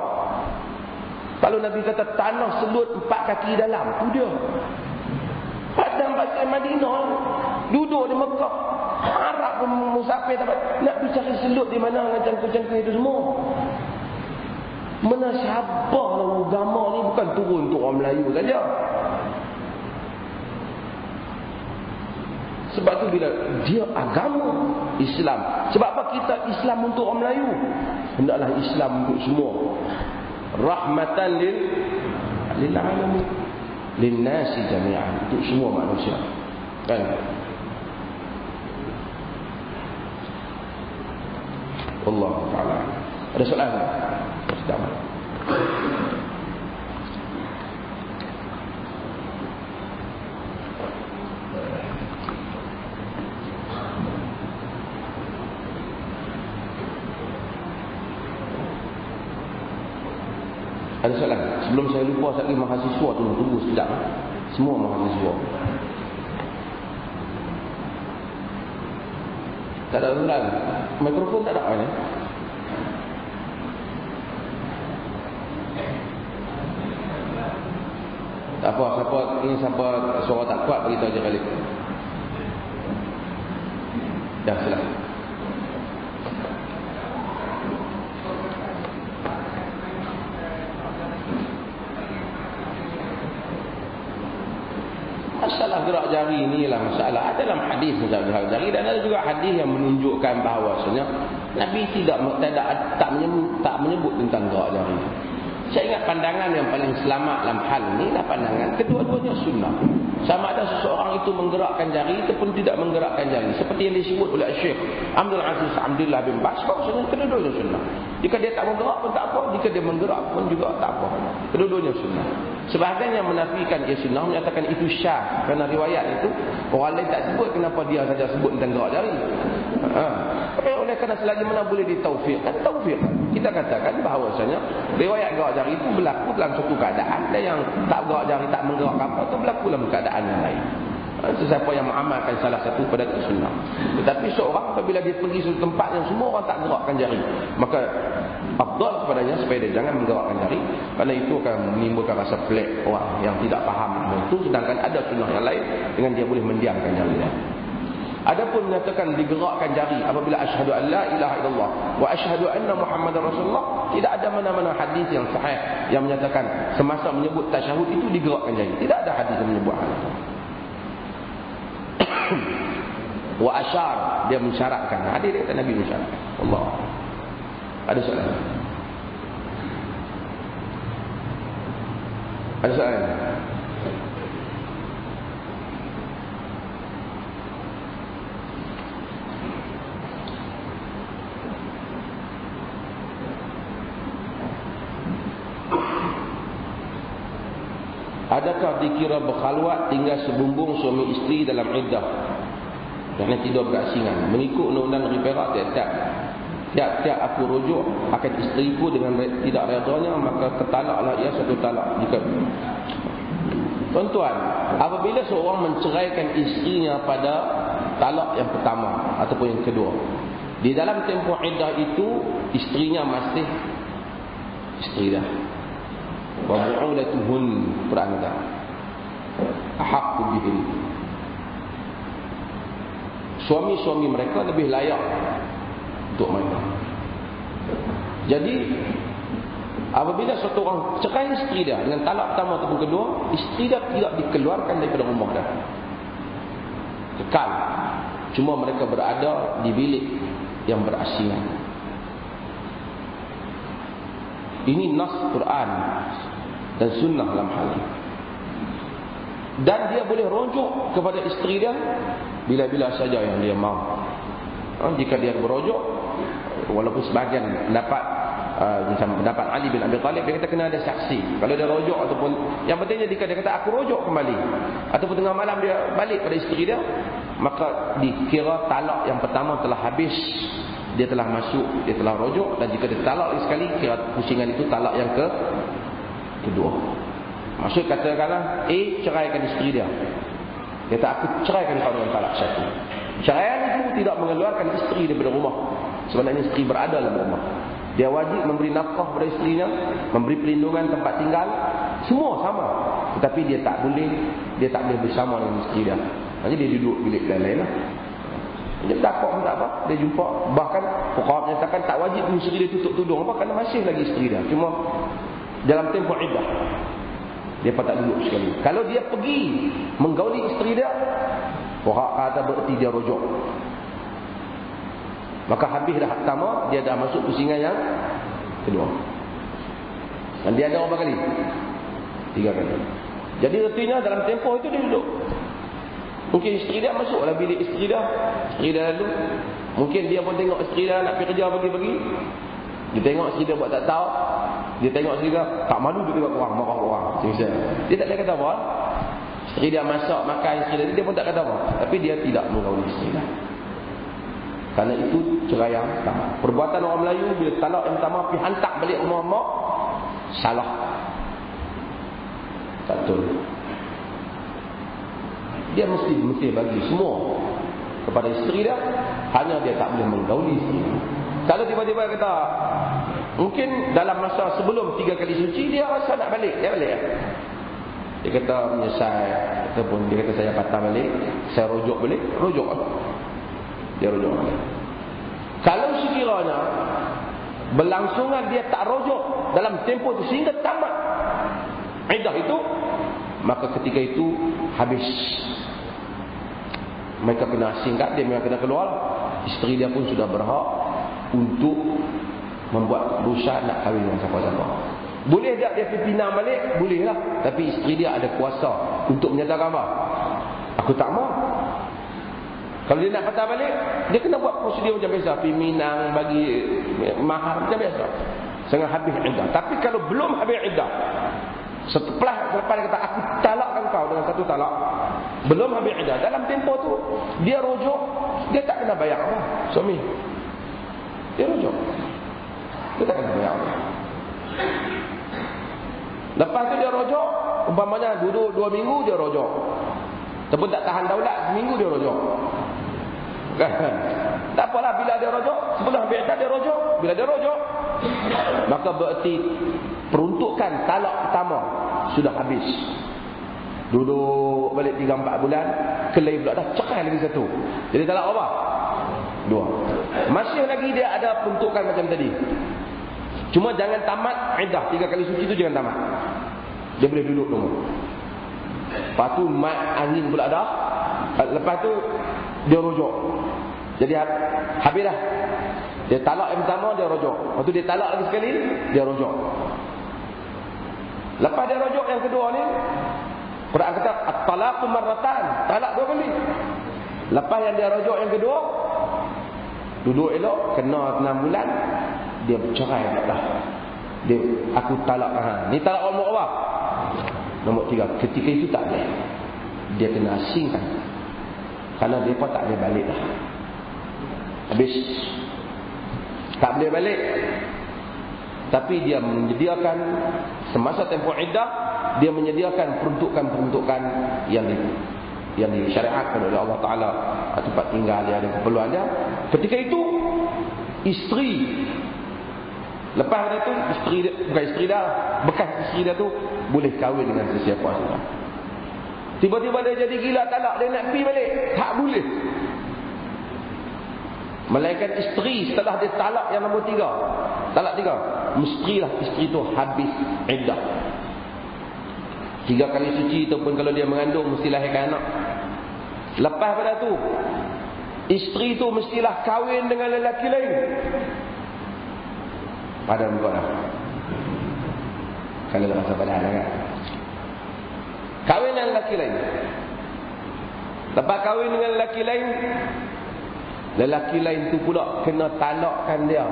Kalau Nabi kata tanah selut 4 kaki dalam, tu dia. Padang pasir Madinah, duduk di Mekah, Arab pun musafir dapat nak bicara selut di mana dengan cangkul-cangkul itu semua. Menasyabah agama ni bukan turun untuk orang Melayu saja. Sebab tu bila dia agama Islam. Sebab apa kita Islam untuk orang Melayu? Hendaklah Islam untuk semua. Rahmatan lil alamin. Lin nasi jami'an, untuk semua manusia. Kan? Allah Ta'ala. Ada soalan? Sedang. Ada soalan? Sebelum saya lupa, sekali mahasiswa tunggu sekejap. Semua mahasiswa. Tak ada soalan? Mikrofon tak ada ni? Tak apa, siapa suara tak kuat beritahu je kali. Dah silakan. Masalah gerak jari ni lah masalah. Ada dalam hadis masalah gerak jari, dan ada juga hadis yang menunjukkan bahawasanya Nabi tak menyebut tentang gerak jari. Saya ingat pandangan yang paling selamat dalam hal ni lah pandangan kedua-duanya sunnah. Sama ada seseorang itu menggerakkan jari ataupun tidak menggerakkan jari, seperti yang disebut oleh Syekh Abdul Aziz Abdullah bin Baz, bahawasanya kedua-duanya sunnah. Jika dia tak menggerak pun tak apa, jika dia menggerak pun juga tak apa. Kedua-duanya sunnah. Sebahagian yang menafikan ia sunnah menyatakan itu syah, kerana riwayat itu orang lain tak sebut, kenapa dia saja sebut tentang gerak jari. Oleh kerana selagi mana boleh ditaufiqkan, taufiqkan. Kita katakan bahawasanya riwayat gerak jari itu berlaku dalam satu keadaan, dan yang tak gerak jari, tak menggerak apa itu berlaku dalam keadaan yang lain. Sesiapa yang mengamalkan salah satu pada itu sunnah. Tetapi seorang apabila dia pergi suatu tempat yang semua orang tak gerakkan jari, maka afdal kepadanya supaya dia jangan menggerakkan jari, kerana itu akan menimbulkan rasa pelik orang yang tidak faham itu. Sedangkan ada sunnah yang lain dengan dia boleh mendiamkan jari. Adapun menyatakan digerakkan jari apabila asyhadu an la ilaha illallah wa asyhadu anna muhammadar rasulullah, tidak ada mana-mana hadis yang sahih yang menyatakan semasa menyebut tasyahud itu digerakkan jari. Tidak ada hadis yang menyebut hal itu. Wa asyar, dia mensyaratkan. Hadis dia kata Nabi mensyaratkan. Allah. Ada soalan? Ada soalan? Adakah dikira berkhalwat tinggal sebumbung suami isteri dalam iddah kerana tidur berasingan? Mengikut undang-undang negeri Perak, tiap-tiap aku rujuk akan isteriku dengan tidak redanya, maka tertalaklah ia satu talak. Jika tuan-tuan, apabila seorang menceraikan isterinya pada talak yang pertama ataupun yang kedua, di dalam tempoh iddah itu isterinya masih isteri dah. Wa bu'ulatuhun, Quran kata ahaqqu bihin, suami-suami mereka lebih layak untuk mereka. Jadi apabila satu orang cerai isteri dia dengan talak pertama ataupun kedua, isteri dia tidak dikeluarkan daripada rumah dah, kekal. Cuma mereka berada di bilik yang berasingan. Ini nas Quran dan sunnah dalam hal ini. Dan dia boleh rujuk kepada isteri dia bila-bila saja yang dia mahu. Jika dia berujuk, walaupun sebahagian macam pendapat Ali bin Abi Talib, dia kata kena ada saksi. Kalau dia rujuk ataupun yang pentingnya jika dia kata aku rujuk kembali, ataupun tengah malam dia balik pada isteri dia, maka dikira talak yang pertama telah habis. Dia telah masuk, dia telah rujuk, dan jika dia talak lagi sekali, kira pusingan itu talak yang kedua. Maksud katakanlah ceraikan isteri dia. Dia kata aku ceraikan kau dengan talak satu. Ceraian itu tidak mengeluarkan isteri daripada rumah. Sebenarnya isteri berada dalam rumah. Dia wajib memberi nafkah kepada isterinya, memberi perlindungan tempat tinggal, semua sama. Tetapi dia tak boleh bersama dengan isteri dia. Hanya dia duduk bilik lain-lain lah. Dia tak apa, dia jumpa. Bahkan fuqaha menyatakan tak wajib isteri dia tutup tudung. Apa? Kerana masih lagi isteri dia. Cuma dalam tempoh iddah dia tak duduk sekali. Kalau dia pergi menggauli isteri dia, Orang kata berarti dia rojok. Maka habis dah pertama, dia dah masuk pusingan yang kedua. Dan dia ada berapa kali? 3 kali. Jadi artinya dalam tempoh itu dia duduk. Mungkin isteri dia masuk dalam bilik isteri dia. Isteri dia lalu. Mungkin dia pun tengok isteri dia nak pergi kerja pagi-pagi. Dia tengok isteri dia buat tak tahu. Dia tengok isteri dia tak malu dia tengok orang, marah orang. Dia tak ada kata apa. Isteri dia masak, makan isteri dia pun tak kata apa. Tapi dia tidak menggauli isteri dia. Kerana itu cerai yang pertama. Perbuatan orang Melayu bila talak yang pertama pergi hantar balik rumah mak, salah. Tak betul. Dia mesti bagi semua kepada isteri dia, hanya dia tak boleh menggauli isteri. Kalau tiba-tiba kata mungkin dalam masa sebelum 3 kali suci dia rasa nak balik, dia balik. Dia kata menyesal, ataupun dia kata saya patah balik, saya rujuk balik, rujuk. Dia rujuk balik. Kalau sekiranya berlangsungan dia tak rujuk dalam tempoh itu sehingga tamat iddah itu, maka ketika itu habis. Mereka kena asingkan, dia memang kena keluar. Isteri dia pun sudah berhak untuk membuat keputusan nak kahwin dengan siapa-siapa. Boleh tak dia pergi pinang balik? Boleh lah. Tapi isteri dia ada kuasa untuk menyatakan apa? Aku tak mau. Kalau dia nak patah balik, dia kena buat prosedur macam biasa. Pergi minang, bagi mahar macam biasa. Sehingga habis iddah. Tapi kalau belum habis iddah, selepas dia kata aku talakkan kau dengan satu talak, belum habis iddah, dalam tempoh tu dia rujuk, dia tak kena bayar apa suami. Dia rujuk, dia tak kena bayar apa. Lepas tu dia rujuk, umpamanya duduk 2 minggu dia rujuk, ataupun tak tahan daulat, seminggu dia rujuk kan? Tak apalah, bila dia rujuk, sebelum habis iddah dia rujuk. Bila dia rujuk, maka berarti peruntukan talak pertama sudah habis. Duduk balik 3-4 bulan, kelai pula dah, cerai lagi satu. Jadi talak apa? 2. Masih lagi dia ada peruntukan macam tadi. Cuma jangan tamat iddah 3 kali suci tu, jangan tamat. Dia boleh duduk dulu. Lepas tu mat angin pula dah. Lepas tu dia rujuk. Jadi habis dah. Dia talak yang pertama, dia rujuk. Lepas tu dia talak lagi sekali, dia rujuk. Lepas dia rujuk yang kedua ni, Quran kata at-talaqu marratan, talak 2 kali. Lepas yang dia rujuk yang kedua, duduk elok, kena 6 bulan, dia bercerai dah. Dia aku talak. Ni talak nombor apa? Nombor 3. Ketika itu tak boleh. Dia kena asingkan. Kerana dia pun tak boleh balik dah. Habis. Tak boleh balik. Tapi dia menyediakan semasa tempoh iddah, dia menyediakan peruntukan-peruntukan yang disyariatkan oleh Allah Ta'ala. Tempat tinggal dia, ada keperluan dia. Ketika itu isteri, lepas dari itu isteri dia, bukan isteri dah, bekas isteri dia tu boleh kahwin dengan sesiapa saja. Tiba-tiba dia jadi gila talak, dia nak pergi balik, tak boleh. Melainkan isteri setelah dia talak yang nombor 3, talak 3, mestilah isteri tu habis iddah 3 kali suci, ataupun kalau dia mengandung mesti lahirkan anak. Lepas pada tu isteri tu mestilah kahwin dengan lelaki lain. Padahal muka dah. Kalau rasa padahal kan, kahwin dengan lelaki lain. Lepas kahwin dengan lelaki lain, lelaki lain tu pula kena talakkan dia.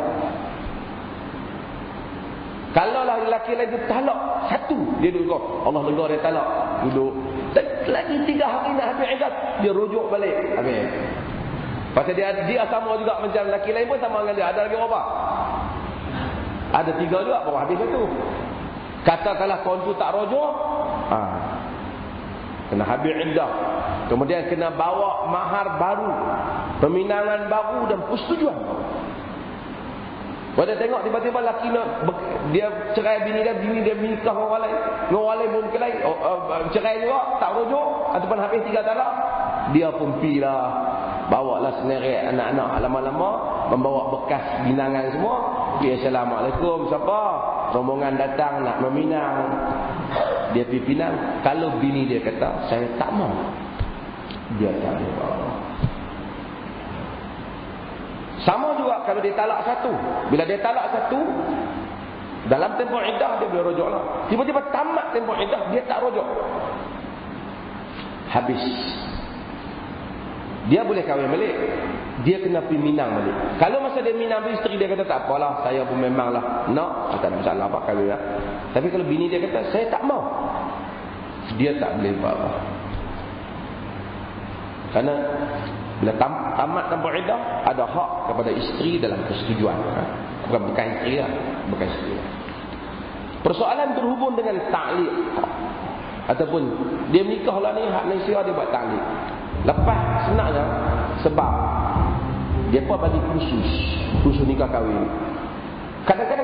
Kalau lah lelaki lain tu talak satu, dia duduk, Allah lega dia talak, duduk lagi 3 hari nak habis iddah, dia rujuk balik habis. Pasal dia sama juga macam lelaki lain pun sama dengan dia. Ada lagi berapa? Ada 3 juga, baru habis satu. Katakanlah kawan tu tak rujuk, kena habis iddah. Kemudian kena bawa mahar baru, peminangan baru dan persetujuan baru. Pada tengok tiba-tiba lelaki dia cerai bini dia menikah dengan orang lain, pun kelai, cerai juga, tak rujuk, ataupun habis 3 talak, dia pun pilah, bawalah seneret anak-anak lama-lama, membawa bekas binangan semua, assalamualaikum, siapa? Rombongan datang nak meminang. Dia pergi pinang. Kalau bini dia kata saya tak mau, dia tak boleh buat apa. Sama juga kalau dia talak satu. Bila dia talak satu, dalam tempoh iddah dia boleh rujuk lah. Tiba-tiba tamat tempoh iddah, dia tak rujuk. Habis. Dia boleh kahwin balik. Dia kena pergi minang balik. Kalau masa dia minang balik, isteri dia kata tak apalah, saya pun memanglah nak, tak ada masalah apa kahwin lah. Tapi kalau bini dia kata saya tak mau, dia tak boleh buat apa. Karena bila tamat tempoh iddah, ada hak kepada isteri dalam persetujuan. Bukan isteri lah, bukan isteri. Persoalan berhubung dengan ta'liq, ataupun dia menikah lah ni, hak Malaysia dia buat ta'liq. Lepas senangnya sebab dia pun bagi khusus nikah kahwin. Kadang-kadang